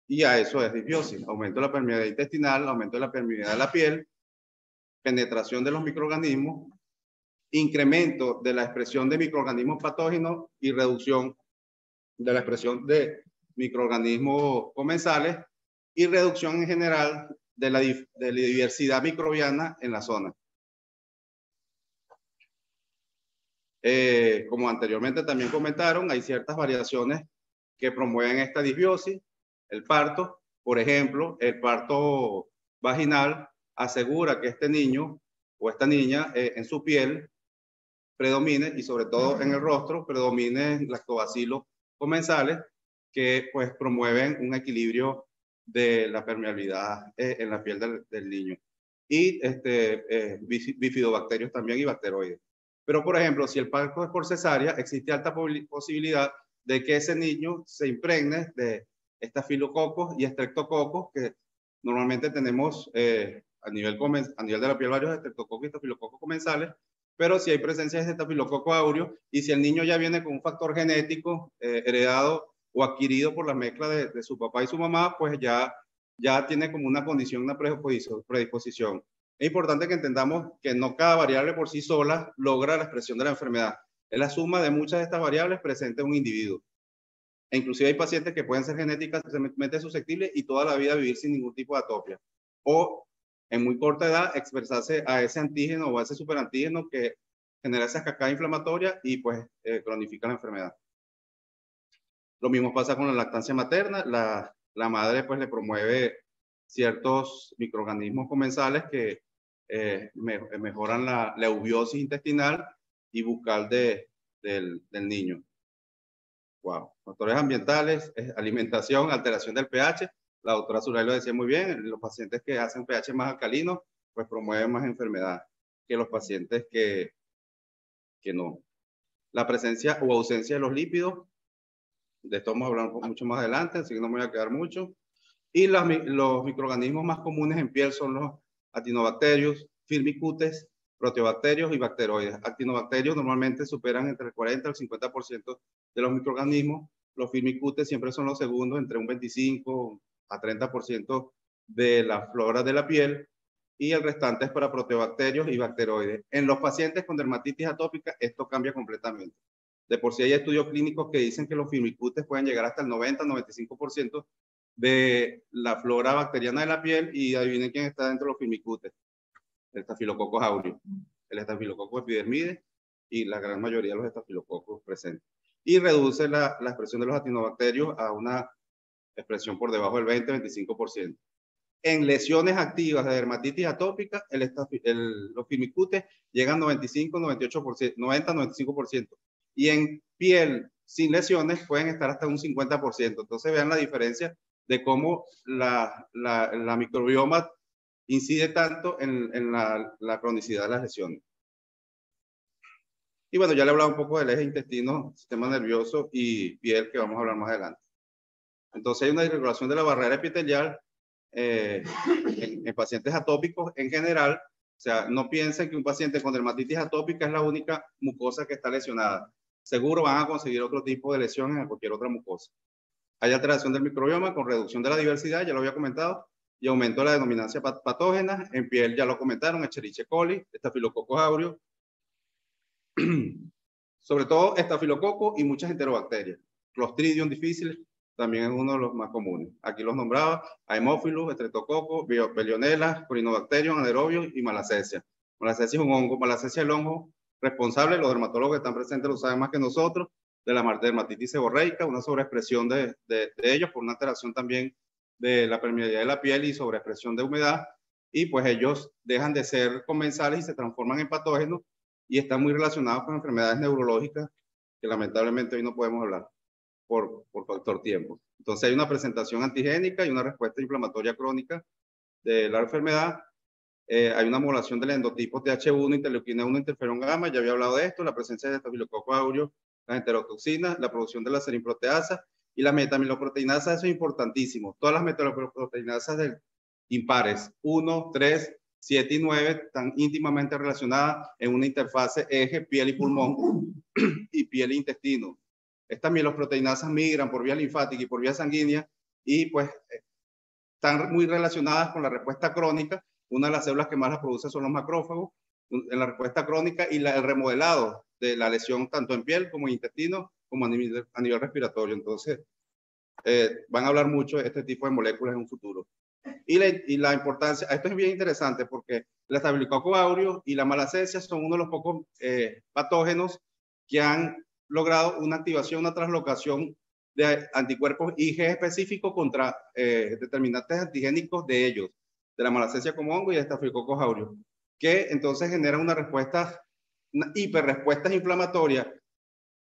Speaker 9: Y a eso es disbiosis, aumento de la permeabilidad intestinal, aumento de la permeabilidad de la piel, penetración de los microorganismos, incremento de la expresión de microorganismos patógenos y reducción de la expresión de microorganismos comensales y reducción en general de la diversidad microbiana en la zona. Como anteriormente también comentaron, hay ciertas variaciones que promueven esta disbiosis. El parto, por ejemplo, el parto vaginal asegura que este niño o esta niña en su piel predomine, y sobre todo en el rostro, predomine lactobacilos comensales que pues promueven un equilibrio de la permeabilidad en la piel del niño. Y bifidobacterios también y bacteroides. Pero, por ejemplo, si el parto es por cesárea, existe alta posibilidad de que ese niño se impregne de estafilococos y estreptococos, que normalmente tenemos a nivel de la piel varios estreptococos y estafilococos comensales, pero si hay presencia de estafilococo áureo y si el niño ya viene con un factor genético heredado o adquirido por la mezcla de su papá y su mamá, pues ya tiene como una condición, una predisposición. Es importante que entendamos que no cada variable por sí sola logra la expresión de la enfermedad. Es la suma de muchas de estas variables presentes en un individuo. E inclusive hay pacientes que pueden ser genéticamente susceptibles y toda la vida vivir sin ningún tipo de atopia. O en muy corta edad expresarse a ese antígeno o a ese superantígeno que genera esas cascadas inflamatorias y pues cronifica la enfermedad. Lo mismo pasa con la lactancia materna. La madre pues le promueve ciertos microorganismos comensales que mejoran la eubiosis intestinal y bucal del niño. Wow. Factores ambientales, alimentación, alteración del pH. La doctora Zulay lo decía muy bien, los pacientes que hacen pH más alcalino, pues promueven más enfermedad que los pacientes que no. La presencia o ausencia de los lípidos, de esto vamos a hablar mucho más adelante, así que no me voy a quedar mucho. Y los microorganismos más comunes en piel son los actinobacterios, firmicutes, proteobacterios y bacteroides. Actinobacterios normalmente superan entre el 40 al 50% de los microorganismos. Los firmicutes siempre son los segundos, entre un 25 a 30% de la flora de la piel, y el restante es para proteobacterios y bacteroides. En los pacientes con dermatitis atópica esto cambia completamente. De por sí hay estudios clínicos que dicen que los firmicutes pueden llegar hasta el 90-95% de la flora bacteriana de la piel, y adivinen quién está dentro de los firmicutes. El Staphylococcus aureus, el Staphylococcus epidermidis y la gran mayoría de los estafilococos presentes. Y reduce la expresión de los actinobacterios a una expresión por debajo del 20-25%. En lesiones activas de dermatitis atópica, los firmicutes llegan 95-98%, 90-95%. Y en piel sin lesiones pueden estar hasta un 50%. Entonces vean la diferencia de cómo la microbioma incide tanto en la cronicidad de las lesiones. Y bueno, ya le he hablado un poco del eje intestino, sistema nervioso y piel, que vamos a hablar más adelante. Entonces hay una disregulación de la barrera epitelial en pacientes atópicos en general. O sea, no piensen que un paciente con dermatitis atópica es la única mucosa que está lesionada. Seguro van a conseguir otro tipo de lesiones en cualquier otra mucosa. Hay alteración del microbioma con reducción de la diversidad, ya lo había comentado, y aumento de la denominancia patógena. En piel ya lo comentaron, Escherichia coli, Staphylococcus aureus, sobre todo estafilococo y muchas enterobacterias. Clostridium difficile también es uno de los más comunes. Aquí los nombraba: Haemophilus, Streptococcus, Bellionella, Corynebacterium, Anaerobium y Malassezia. Malassezia es un hongo. Malassezia es el hongo responsable, los dermatólogos que están presentes lo saben más que nosotros, de la dermatitis seborreica, una sobreexpresión de ellos por una alteración también de la permeabilidad de la piel y sobreexpresión de humedad, y pues ellos dejan de ser comensales y se transforman en patógenos, y están muy relacionados con enfermedades neurológicas que lamentablemente hoy no podemos hablar por factor tiempo. Entonces hay una presentación antigénica y una respuesta inflamatoria crónica de la enfermedad. Hay una modulación del endotipo TH1, interleuquina 1, interferón gamma, ya había hablado de esto, la presencia de Staphylococcus aureus, las enterotoxinas, la producción de la serinproteasa y la metamiloproteinasa. Eso es importantísimo. Todas las metamiloproteinasas impares, 1, 3, 7 y 9, están íntimamente relacionadas en una interfase eje piel y pulmón y piel e intestino. Estas mieloproteinasas migran por vía linfática y por vía sanguínea, y pues están muy relacionadas con la respuesta crónica Una de las células que más las produce son los macrófagos en la respuesta crónica y el remodelado de la lesión tanto en piel como en intestino como a nivel respiratorio. Entonces, van a hablar mucho de este tipo de moléculas en un futuro. Y la importancia, esto es bien interesante porque el Staphylococcus aureus y la malacesia son uno de los pocos patógenos que han logrado una activación, una translocación de anticuerpos IgE específicos contra determinantes antigénicos de ellos, de la malacesia como hongo y de Staphylococcus aureus, que entonces generan una respuesta, una hiperrespuestas inflamatorias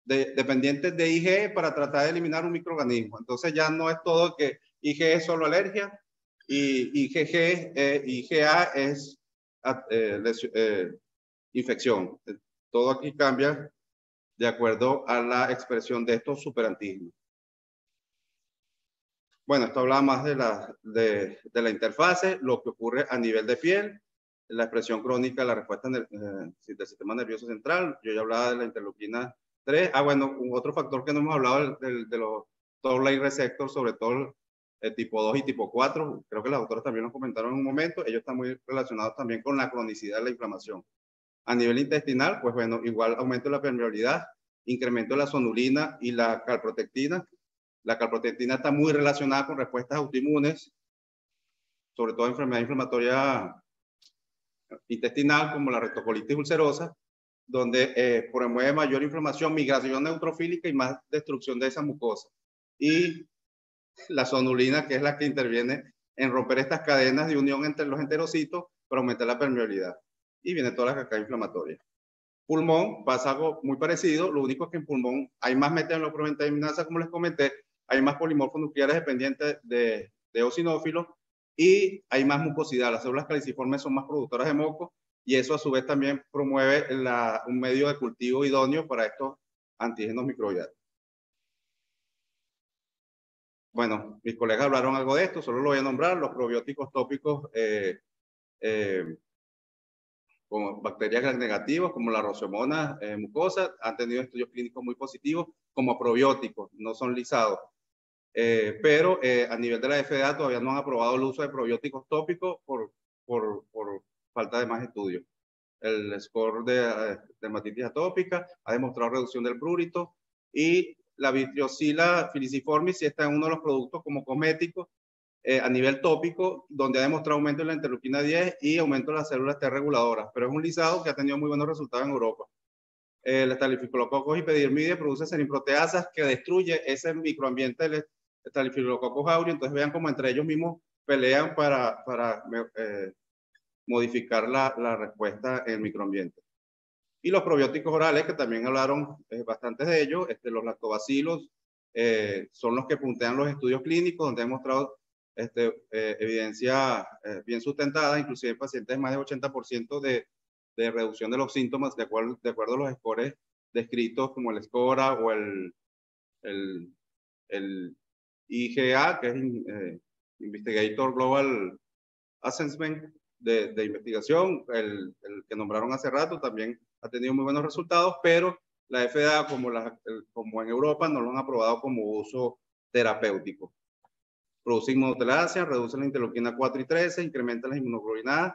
Speaker 9: dependientes de IgE para tratar de eliminar un microorganismo. Entonces ya no es todo que IgE es solo alergia y IgA es infección. Todo aquí cambia de acuerdo a la expresión de estos superantígenos. Bueno, esto habla más de la interfase, lo que ocurre a nivel de piel, la expresión crónica, la respuesta del sistema nervioso central. Yo ya hablaba de la interleuquina 3. Bueno, otro factor que no hemos hablado de los Toll-like receptors, sobre todo el tipo 2 y tipo 4. Creo que las doctoras también nos comentaron en un momento. Ellos están muy relacionados también con la cronicidad de la inflamación. A nivel intestinal, pues bueno, igual aumento de la permeabilidad, incremento de la sonulina y la calprotectina. La calprotectina está muy relacionada con respuestas autoinmunes, sobre todo enfermedad inflamatoria intestinal como la rectocolitis ulcerosa, donde promueve mayor inflamación, migración neutrofílica y más destrucción de esa mucosa. Y la sonulina, que es la que interviene en romper estas cadenas de unión entre los enterocitos para aumentar la permeabilidad. Y viene toda la cascada inflamatoria. Pulmón pasa algo muy parecido, lo único es que en pulmón hay más metanolproteaminasa, como les comenté, hay más polimorfos nucleares dependientes de eosinófilos y hay más mucosidad. Las células caliciformes son más productoras de moco y eso a su vez también promueve un medio de cultivo idóneo para estos antígenos microbiales. Bueno, mis colegas hablaron algo de esto, solo lo voy a nombrar, los probióticos tópicos como bacterias gram negativas, como la Roseomonas mucosa, han tenido estudios clínicos muy positivos como probióticos, no son lisados. Pero a nivel de la FDA todavía no han aprobado el uso de probióticos tópicos por falta de más estudios. El score de dermatitis atópica ha demostrado reducción del prurito y la Vitrioscilla filiciformis sí está en uno de los productos como cosméticos a nivel tópico, donde ha demostrado aumento de la interleuquina 10 y aumento de las células T reguladoras, pero es un lisado que ha tenido muy buenos resultados en Europa. El Staphylococcus epidermidis produce serinproteasas que destruye ese microambiente del Staphylococcus aureus, entonces vean cómo entre ellos mismos pelean para modificar la respuesta en el microambiente. Y los probióticos orales, que también hablaron bastantes de ellos, los lactobacilos, son los que puntean los estudios clínicos, donde han mostrado evidencia bien sustentada, inclusive en pacientes más de 80% de reducción de los síntomas, de acuerdo a los scores descritos como el SCORA o el IGA, que es Investigator Global Assessment de investigación, el que nombraron hace rato, también ha tenido muy buenos resultados, pero la FDA, como en Europa, no lo han aprobado como uso terapéutico. Produce inmunoterasia, reduce la interleuquina 4 y 13, incrementa las inmunoglobulinadas,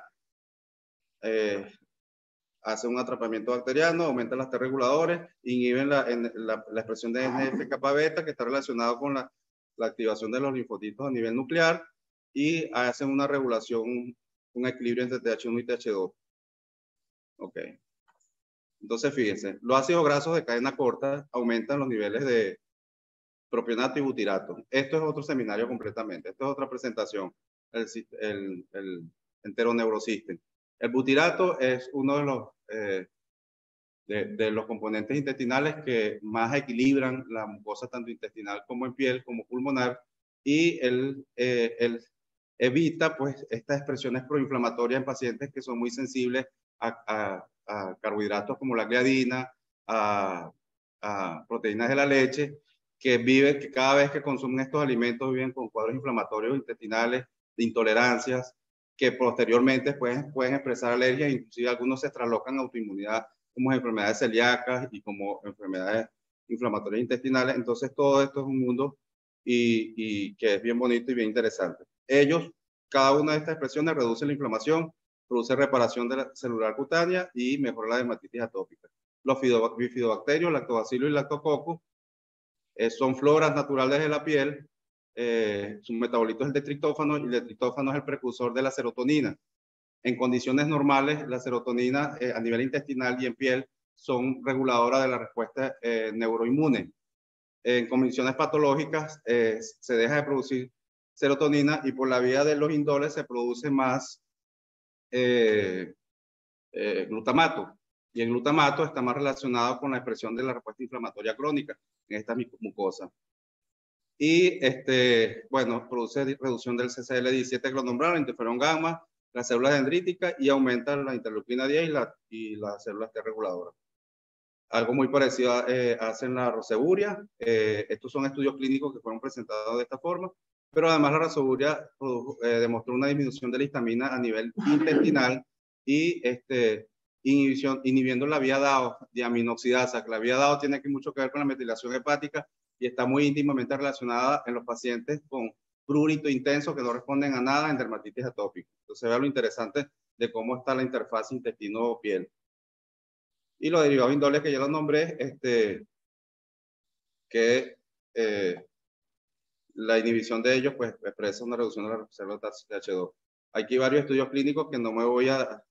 Speaker 9: hace un atrapamiento bacteriano, aumenta las T reguladores, inhiben la expresión de NF-kappa beta, que está relacionado con la activación de los linfocitos a nivel nuclear, y hacen una regulación, un equilibrio entre TH1 y TH2. Ok. Entonces, fíjense, los ácidos grasos de cadena corta aumentan los niveles de propionato y butirato. Esto es otro seminario completamente. Esto es otra presentación, el Enteroneurosystem. El butirato es uno de los componentes intestinales que más equilibran la mucosa tanto intestinal como en piel, como pulmonar, y él evita pues estas expresiones proinflamatorias en pacientes que son muy sensibles a carbohidratos como la gliadina, a proteínas de la leche, que cada vez que consumen estos alimentos viven con cuadros inflamatorios intestinales, de intolerancias, que posteriormente pueden expresar alergias, inclusive algunos se traslocan a autoinmunidad como enfermedades celíacas y como enfermedades inflamatorias intestinales. Entonces todo esto es un mundo y que es bien bonito y bien interesante. Cada una de estas expresiones reduce la inflamación, produce reparación de la celular cutánea y mejora la dermatitis atópica. Los bifidobacterios, lactobacillus y lactococcus, son floras naturales de la piel. Su metabolito es el de triptófano y el triptófano es el precursor de la serotonina. En condiciones normales, la serotonina a nivel intestinal y en piel son reguladoras de la respuesta neuroinmune. En condiciones patológicas se deja de producir serotonina y por la vía de los indoles se produce más glutamato. Y el glutamato está más relacionado con la expresión de la respuesta inflamatoria crónica en esta mucosa. Y, bueno, produce reducción del CCL17 que lo nombraron, interferón gamma, las células dendríticas y aumenta la interleuquina 10 y las células T reguladoras. Algo muy parecido hacen la roseburia. Estos son estudios clínicos que fueron presentados de esta forma, pero además la roseburia demostró una disminución de la histamina a nivel intestinal y inhibiendo la vía DAO, diaminoxidasa, que la vía DAO tiene mucho que ver con la metilación hepática y está muy íntimamente relacionada en los pacientes con prurito intenso que no responden a nada en dermatitis atópica. Entonces, vea lo interesante de cómo está la interfaz intestino-piel. Y los derivados indoles que ya los nombré, que la inhibición de ellos pues expresa una reducción de la reserva de TH2. Aquí varios estudios clínicos que no me voy a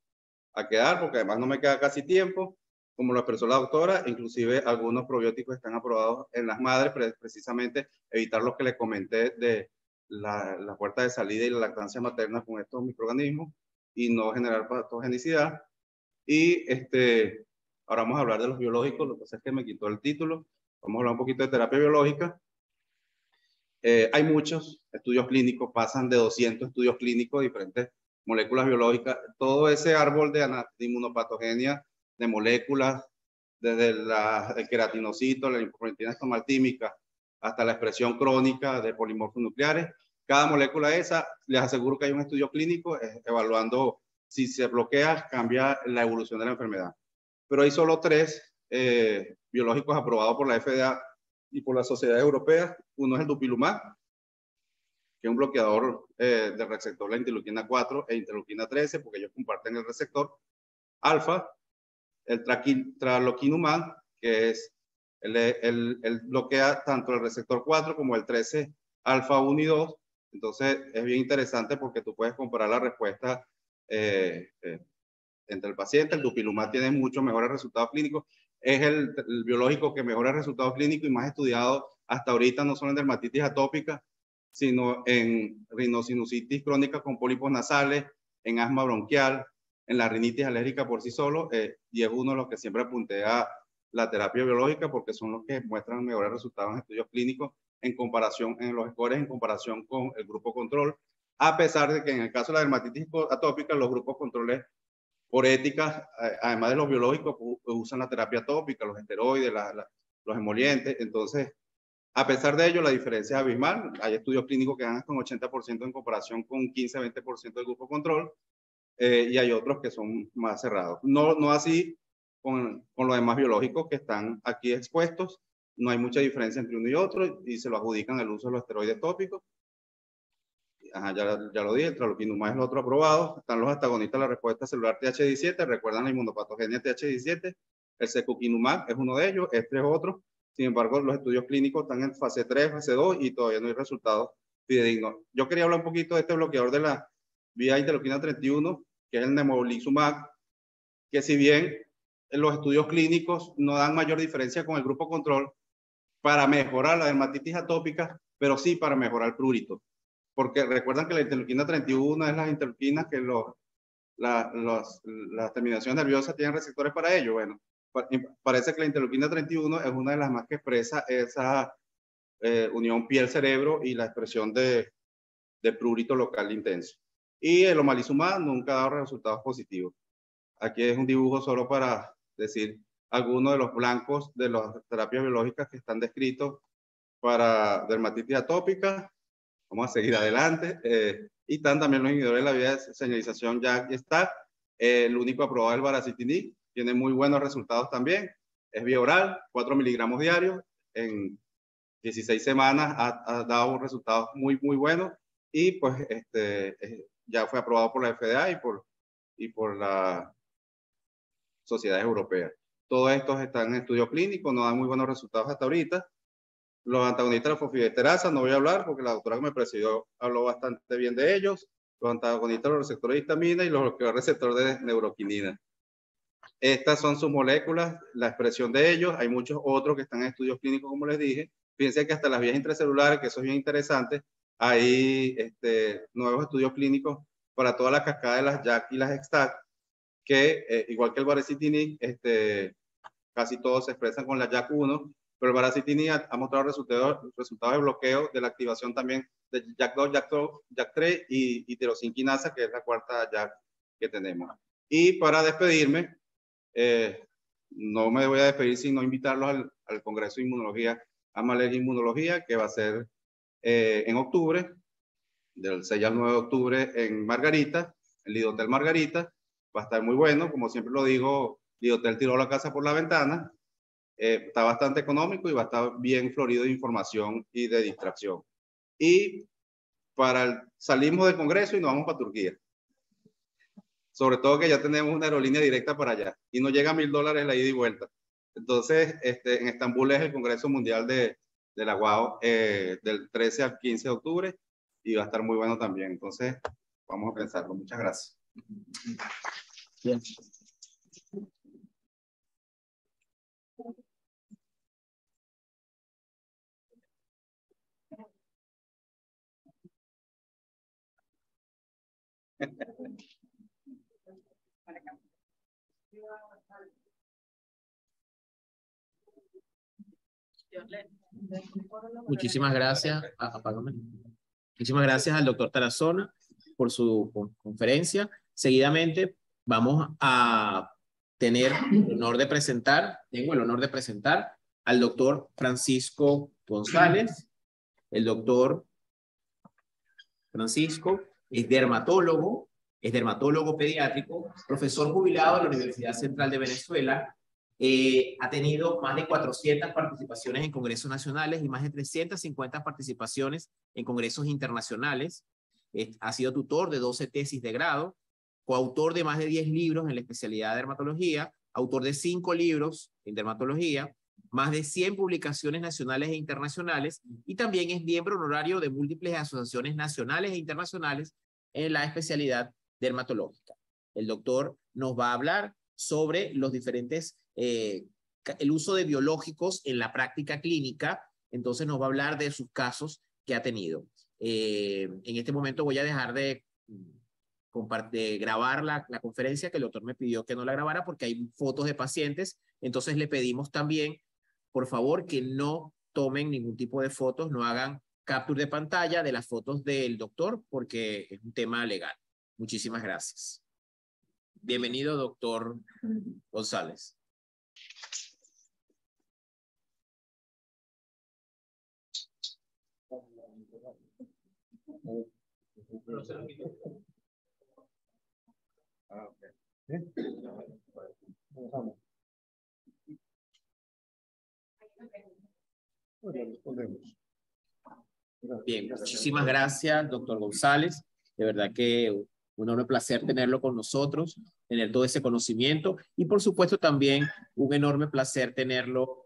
Speaker 9: quedar porque además no me queda casi tiempo, como lo expresó la doctora, inclusive algunos probióticos están aprobados en las madres, precisamente evitar lo que le comenté de la puerta de salida y la lactancia materna con estos microorganismos y no generar patogenicidad. Y ahora vamos a hablar de los biológicos, lo que pasa es que me quitó el título. Vamos a hablar un poquito de terapia biológica. Hay muchos estudios clínicos, pasan de 200 estudios clínicos de diferentes moléculas biológicas. Todo ese árbol de inmunopatogenia de moléculas, desde el queratinocito, la linfoproteína estomaltímica, hasta la expresión crónica de polimorfos nucleares. Cada molécula esa, les aseguro que hay un estudio clínico evaluando si se bloquea, cambia la evolución de la enfermedad. Pero hay solo 3 biológicos aprobados por la FDA y por la Sociedad Europea. Uno es el dupilumab, que es un bloqueador del receptor de la interleuquina 4 e interleuquina 13, porque ellos comparten el receptor alfa. El tralokinumab, que es el bloquea tanto el receptor 4 como el 13 alfa 1 y 2. Entonces es bien interesante porque tú puedes comparar la respuesta entre el paciente. El dupilumab tiene muchos mejores resultados clínicos. Es el biológico que mejora resultados clínicos y más estudiado hasta ahorita, no solo en dermatitis atópica, sino en rinosinusitis crónica con pólipos nasales, en asma bronquial, en la rinitis alérgica por sí solo, y es uno de los que siempre apunté a la terapia biológica porque son los que muestran mejores resultados en estudios clínicos en comparación, en los scores en comparación con el grupo control, a pesar de que en el caso de la dermatitis atópica los grupos controles por ética, además de los biológicos, usan la terapia tópica, los esteroides, los emolientes. Entonces, a pesar de ello, la diferencia es abismal. Hay estudios clínicos que dan hasta un 80% en comparación con 15-20% del grupo control, y hay otros que son más cerrados. No así con los demás biológicos que están aquí expuestos. No hay mucha diferencia entre uno y otro y se lo adjudican el uso de los esteroides tópicos. Ajá, ya lo dije, el tralokinumab es el otro aprobado. Están los antagonistas de la respuesta celular TH17, recuerdan la inmunopatogenia TH17. El secukinumab es uno de ellos, este es otro. Sin embargo, los estudios clínicos están en fase 3, fase 2 y todavía no hay resultados fidedignos. Yo quería hablar un poquito de este bloqueador de la vía interleuquina 31, que es el nemolizumab, que si bien en los estudios clínicos no dan mayor diferencia con el grupo control para mejorar la dermatitis atópica, pero sí para mejorar el prurito. Porque recuerdan que la interleuquina 31 es las interleuquinas que las terminaciones nerviosas tienen receptores para ello. Bueno, parece que la interleuquina 31 es una de las más que expresa esa unión piel-cerebro y la expresión de prurito local intenso. Y el omalizumab nunca ha dado resultados positivos. Aquí es un dibujo solo para decir algunos de los blancos de las terapias biológicas que están descritos para dermatitis atópica. Vamos a seguir adelante. Y están también los inhibidores de la vía de señalización, ya está. El único aprobado es el baricitinib. Tiene muy buenos resultados también. Es vía oral, 4 miligramos diarios. En 16 semanas ha dado resultados muy buenos. Y pues ya fue aprobado por la FDA y por las sociedades europeas. Todos estos están en estudio clínico, no dan muy buenos resultados hasta ahorita. Los antagonistas de la fosfodiesterasa, no voy a hablar porque la doctora que me presidió habló bastante bien de ellos. Los antagonistas de los receptores de histamina y los receptores de neuroquinina. Estas son sus moléculas, la expresión de ellos. Hay muchos otros que están en estudios clínicos, como les dije. Fíjense que hasta las vías intracelulares, que eso es bien interesante, hay nuevos estudios clínicos para toda la cascada de las JAK y las XTAC, que igual que el baricitinib, casi todos se expresan con la JAK1, pero el baricitinib ha mostrado resultados de bloqueo de la activación también de JAK2, JAK3 y tirosinquinasa, que es la cuarta JAK que tenemos. Y para despedirme, no me voy a despedir sin invitarlos al Congreso de Inmunología, Asma, Alergia e Inmunología, que va a ser en octubre, del 6 al 9 de octubre en Margarita, en Lidotel Margarita. Va a estar muy bueno, como siempre lo digo, Lidotel tiró la casa por la ventana. Está bastante económico y va a estar bien florido de información y de distracción. Y salimos del Congreso y nos vamos para Turquía. Sobre todo que ya tenemos una aerolínea directa para allá y nos llega a $1000 la ida y vuelta. Entonces, en Estambul es el Congreso Mundial de la UAO del 13 al 15 de octubre y va a estar muy bueno también. Entonces, vamos a pensarlo. Muchas gracias.
Speaker 1: Bien. Muchísimas gracias. Apágame. Muchísimas gracias al doctor Tarazona por su conferencia. Seguidamente vamos a tener el honor de presentar, tengo el honor de presentar al doctor Francisco González. El doctor Francisco es dermatólogo pediátrico, profesor jubilado de la Universidad Central de Venezuela. Ha tenido más de 400 participaciones en congresos nacionales y más de 350 participaciones en congresos internacionales. Ha sido tutor de 12 tesis de grado, coautor de más de 10 libros en la especialidad de dermatología, autor de 5 libros en dermatología, más de 100 publicaciones nacionales e internacionales, y también es miembro honorario de múltiples asociaciones nacionales e internacionales en la especialidad dermatológica. El doctor nos va a hablar sobre los diferentes, el uso de biológicos en la práctica clínica. Entonces nos va a hablar de sus casos que ha tenido. En este momento voy a dejar de grabar la conferencia, que el doctor me pidió que no la grabara porque hay fotos de pacientes. Entonces le pedimos también, por favor, que no tomen ningún tipo de fotos, no hagan capture de pantalla de las fotos del doctor porque es un tema legal. Muchísimas gracias. Bienvenido, doctor González. Bien, muchísimas gracias, doctor González. De verdad que un enorme placer tenerlo con nosotros, tener todo ese conocimiento y por supuesto también un enorme placer tenerlo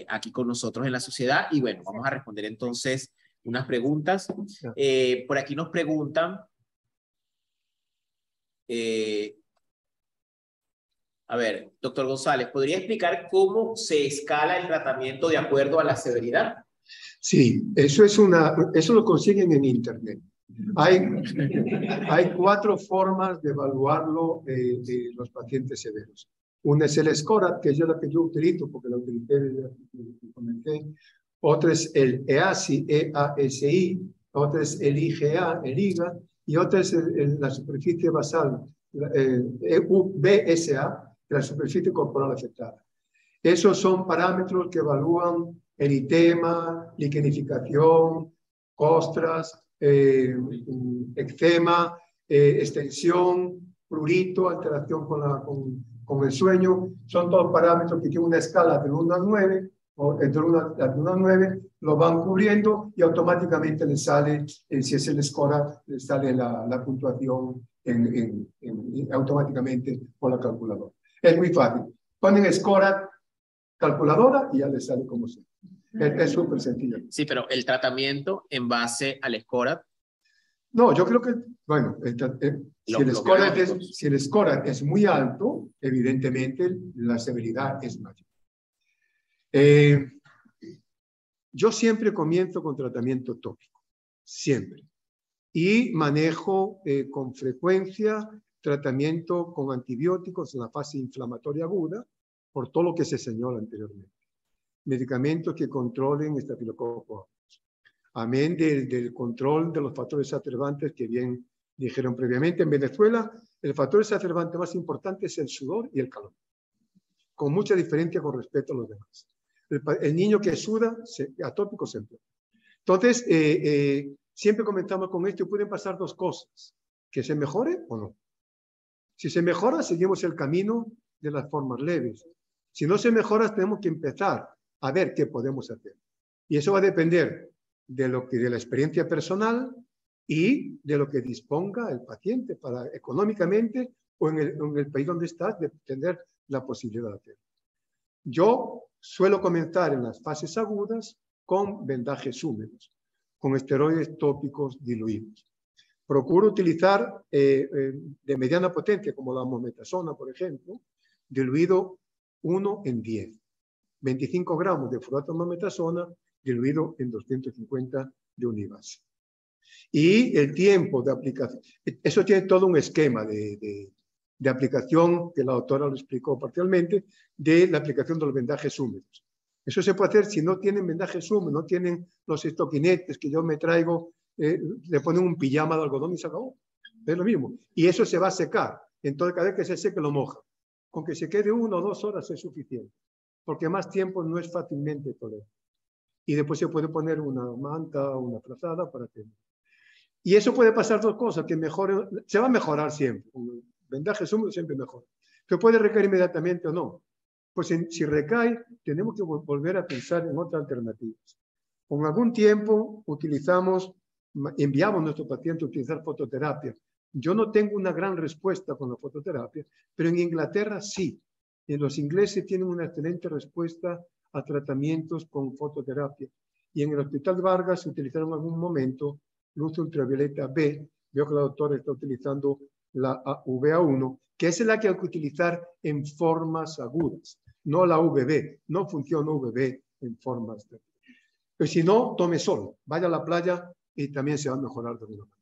Speaker 1: aquí con nosotros en la sociedad. Y bueno, vamos a responder entonces unas preguntas. Por aquí nos preguntan, a ver, doctor González, ¿podría explicar cómo se escala el tratamiento de acuerdo a la severidad?
Speaker 6: Sí, eso lo consiguen en Internet. Hay 4 formas de evaluarlo de los pacientes severos. Una es el SCORAT, que es la que yo utilizo porque la utilicé desde la que comenté. Otra es el EASI, EASI. Otra es el IGA, el IGA. Y otra es la superficie basal, BSA, la superficie corporal afectada. Esos son parámetros que evalúan eritema, liquenificación, costras, eczema, extensión, prurito, alteración con el sueño. Son todos parámetros que tienen una escala de 1 a 9, o entre 1 a 9, lo van cubriendo y automáticamente le sale, si es el SCORAT, le sale la puntuación automáticamente por la calculadora. Es muy fácil. Ponen Scorat, calculadora, y ya les sale como sea. Es súper sencillo.
Speaker 3: Sí, pero el tratamiento en base al Scorat.
Speaker 6: No, yo creo que, bueno, si el Scorat es muy alto, evidentemente la severidad es mayor. Yo siempre comienzo con tratamiento tópico, siempre. Y manejo con frecuencia tratamiento con antibióticos en la fase inflamatoria aguda, por todo lo que se señaló anteriormente. Medicamentos que controlen estafilococo aureus. Amén del control de los factores exacerbantes que bien dijeron previamente. En Venezuela, el factor exacerbante más importante es el sudor y el calor, con mucha diferencia con respecto a los demás. El niño que suda, atópico siempre. Entonces, siempre comentamos con esto y pueden pasar dos cosas, que se mejore o no. Si se mejora, seguimos el camino de las formas leves. Si no se mejora, tenemos que empezar a ver qué podemos hacer. Y eso va a depender de la experiencia personal y de lo que disponga el paciente para económicamente o en el país donde estás de tener la posibilidad de hacerlo. Yo suelo comenzar en las fases agudas con vendajes húmedos, con esteroides tópicos diluidos. Procuro utilizar de mediana potencia, como la mometasona, por ejemplo, diluido 1 en 10. 25 gramos de furato mometasona diluido en 250 de unibase. Y el tiempo de aplicación, eso tiene todo un esquema de aplicación, que la doctora lo explicó parcialmente, de la aplicación de los vendajes húmedos. Eso se puede hacer si no tienen vendajes húmedos, no tienen los estoquinetes que yo me traigo, le ponen un pijama de algodón y se acabó. Es lo mismo. Y eso se va a secar. Entonces, cada vez que se seque, lo moja. Con que se quede 1 o 2 horas es suficiente, porque más tiempo no es fácilmente tolerable. Y después se puede poner una manta o una frazada para que... Y eso puede pasar dos cosas, que mejore, se va a mejorar siempre. Con vendajes húmedos siempre mejor. ¿Que puede recaer inmediatamente o no? Pues si recae, tenemos que volver a pensar en otras alternativas. Con algún tiempo enviamos a nuestro paciente a utilizar fototerapia. Yo no tengo una gran respuesta con la fototerapia, pero en Inglaterra sí. Los ingleses tienen una excelente respuesta a tratamientos con fototerapia. Y en el Hospital Vargas se utilizaron en algún momento luz ultravioleta B. Veo que la doctora está utilizando la VA1, que es la que hay que utilizar en formas agudas, no la VB. No funciona VB en formas de... Pero si no, tome sol, vaya a la playa y también se va a mejorar de alguna manera.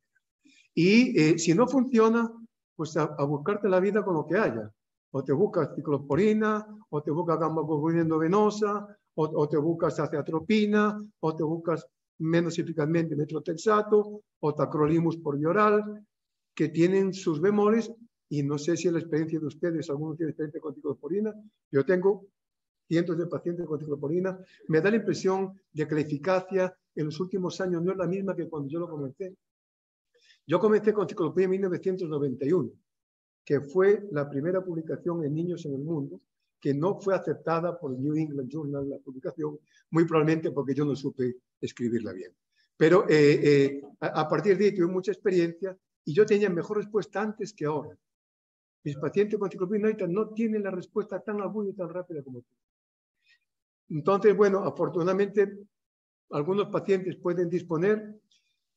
Speaker 6: Y si no funciona, pues a buscarte la vida con lo que haya. O te buscas ciclosporina, o te buscas gamma-globulina endovenosa, o te buscas azeatropina, o te buscas menos eficazmente metrotexato, o tacrolimus por vía oral, que tienen sus bemoles, y no sé si en la experiencia de ustedes, alguno tiene experiencia con ciclosporina. Yo tengo cientos de pacientes con ciclosporina. Me da la impresión de que la eficacia en los últimos años no es la misma que cuando yo lo comencé. Yo comencé con ciclosporina en 1991, que fue la primera publicación en niños en el mundo, que no fue aceptada por el New England Journal, la publicación, muy probablemente porque yo no supe escribirla bien. Pero a partir de ahí tuve mucha experiencia y yo tenía mejor respuesta antes que ahora. Mis pacientes con ciclosporina no tienen la respuesta tan aguda y tan rápida como tú. Entonces, bueno, afortunadamente algunos pacientes pueden disponer.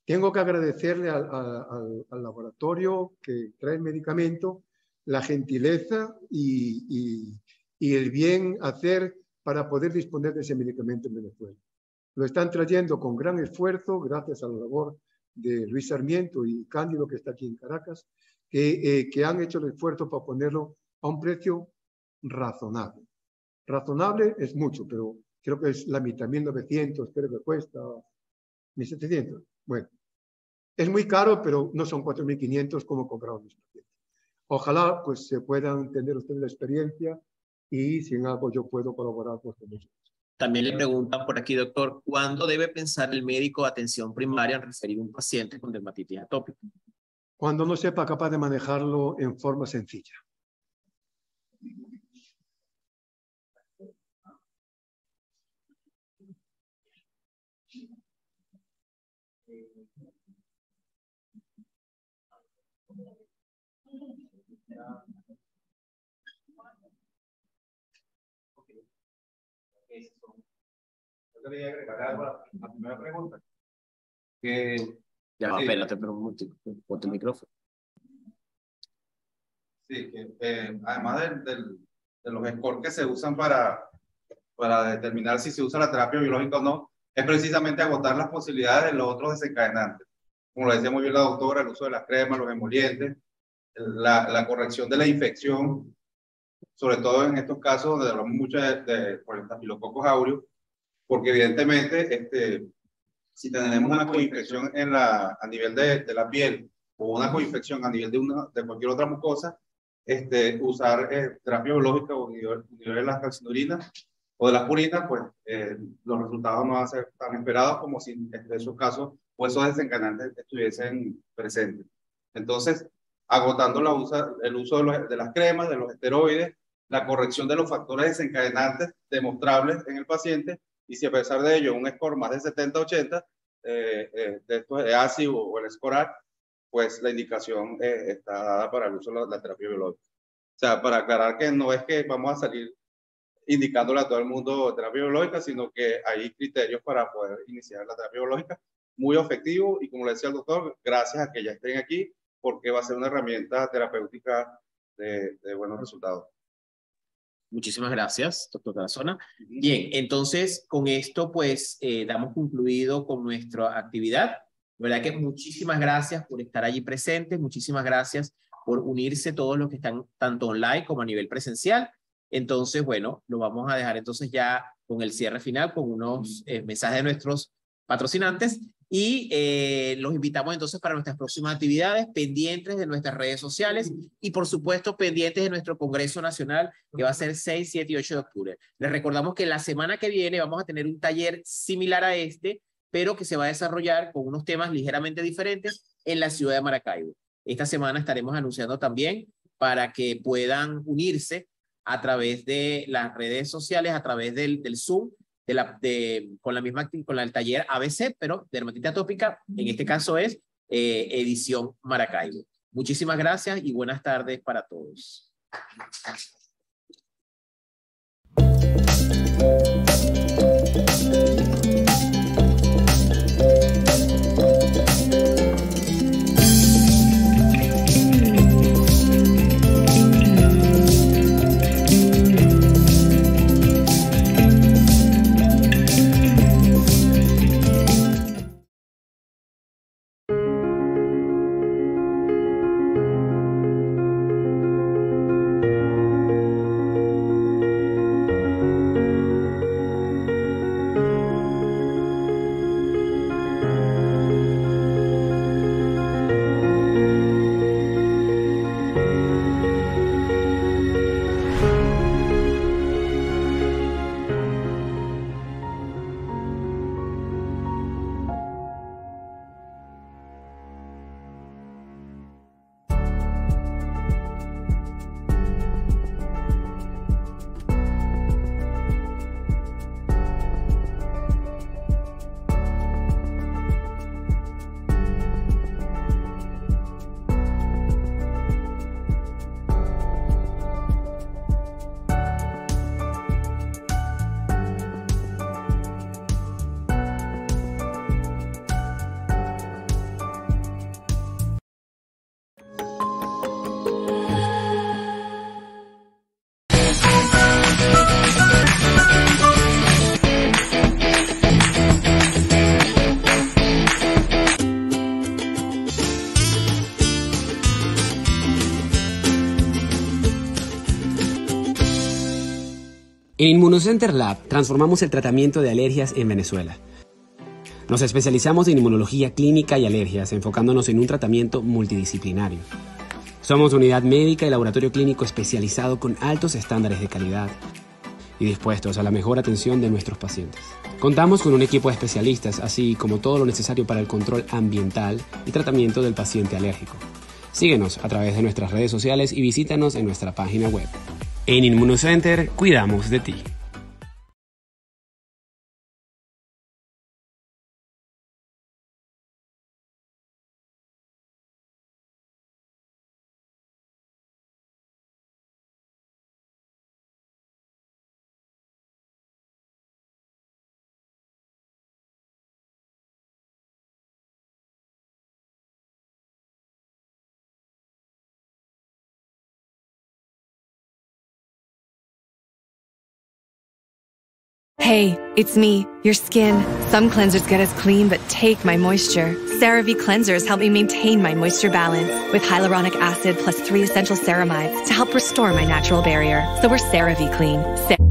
Speaker 6: Tengo que agradecerle al laboratorio que trae el medicamento la gentileza y el bien hacer para poder disponer de ese medicamento en Venezuela. Lo están trayendo con gran esfuerzo, gracias a la labor de Luis Sarmiento y Cándido, que está aquí en Caracas, que han hecho el esfuerzo para ponerlo a un precio razonable. Razonable es mucho, pero creo que es la mitad, 1.900, creo que cuesta 1.700. Bueno, es muy caro, pero no son 4.500 como compraron mis pacientes. Ojalá pues se puedan tener ustedes la experiencia y si en algo yo puedo colaborar pues con ellos.
Speaker 3: También le preguntan por aquí, doctor, ¿cuándo debe pensar el médico de atención primaria en referir a un paciente con dermatitis atópica?
Speaker 6: Cuando no sepa capaz de manejarlo en forma sencilla.
Speaker 9: Yo quería agregar algo a la primera pregunta.
Speaker 3: Ya va,
Speaker 9: Sí.
Speaker 3: espérate, pero un momentico, ponte el micrófono.
Speaker 9: Sí, además de los scores que se usan para determinar si se usa la terapia biológica o no, es precisamente agotar las posibilidades de los otros desencadenantes. Como lo decía muy bien la doctora, el uso de las cremas, los emolientes, la corrección de la infección, sobre todo en estos casos donde hablamos mucho por el Staphylococcus aureus, porque evidentemente si tenemos una coinfección a nivel de la piel o una coinfección a nivel de cualquier otra mucosa, usar terapia biológica o inhibidores de las calcinurinas o de las purinas, pues los resultados no van a ser tan esperados como si en esos casos o esos desencadenantes estuviesen presentes. Entonces, agotando el uso de las cremas, de los esteroides, la corrección de los factores desencadenantes demostrables en el paciente, y si a pesar de ello un score más de 70-80 de estos EASI o el SCORAR, pues la indicación está dada para el uso de la terapia biológica. O sea, para aclarar que no es que vamos a salir indicándole a todo el mundo terapia biológica, sino que hay criterios para poder iniciar la terapia biológica muy efectivo, y como le decía el doctor, gracias a que ya estén aquí, porque va a ser una herramienta terapéutica de buenos resultados.
Speaker 3: Muchísimas gracias, doctor Tarazona. Bien, entonces con esto pues damos concluido con nuestra actividad. De verdad que muchísimas gracias por estar allí presentes, muchísimas gracias por unirse todos los que están tanto online como a nivel presencial. Entonces, bueno, lo vamos a dejar entonces ya con el cierre final, con unos mensajes de nuestros patrocinantes, y los invitamos entonces para nuestras próximas actividades, pendientes de nuestras redes sociales y por supuesto pendientes de nuestro Congreso Nacional, que va a ser 6, 7 y 8 de octubre. Les recordamos que la semana que viene vamos a tener un taller similar a este, pero que se va a desarrollar con unos temas ligeramente diferentes en la ciudad de Maracaibo. Esta semana estaremos anunciando también para que puedan unirse a través de las redes sociales, a través del Zoom, con el taller ABC, pero dermatitis atópica, en este caso es edición Maracaibo. Muchísimas gracias y buenas tardes para todos.
Speaker 7: En Inmunocenter Lab transformamos el tratamiento de alergias en Venezuela. Nos especializamos en inmunología clínica y alergias, enfocándonos en un tratamiento multidisciplinario. Somos unidad médica y laboratorio clínico especializado con altos estándares de calidad y dispuestos a la mejor atención de nuestros pacientes. Contamos con un equipo de especialistas, así como todo lo necesario para el control ambiental y tratamiento del paciente alérgico. Síguenos a través de nuestras redes sociales y visítanos en nuestra página web. En Inmunocenter cuidamos de ti.
Speaker 8: Hey, it's me, your skin. Some cleansers get us clean, but take my moisture. CeraVe cleansers help me maintain my moisture balance with hyaluronic acid plus 3 essential ceramides to help restore my natural barrier. So we're CeraVe Clean.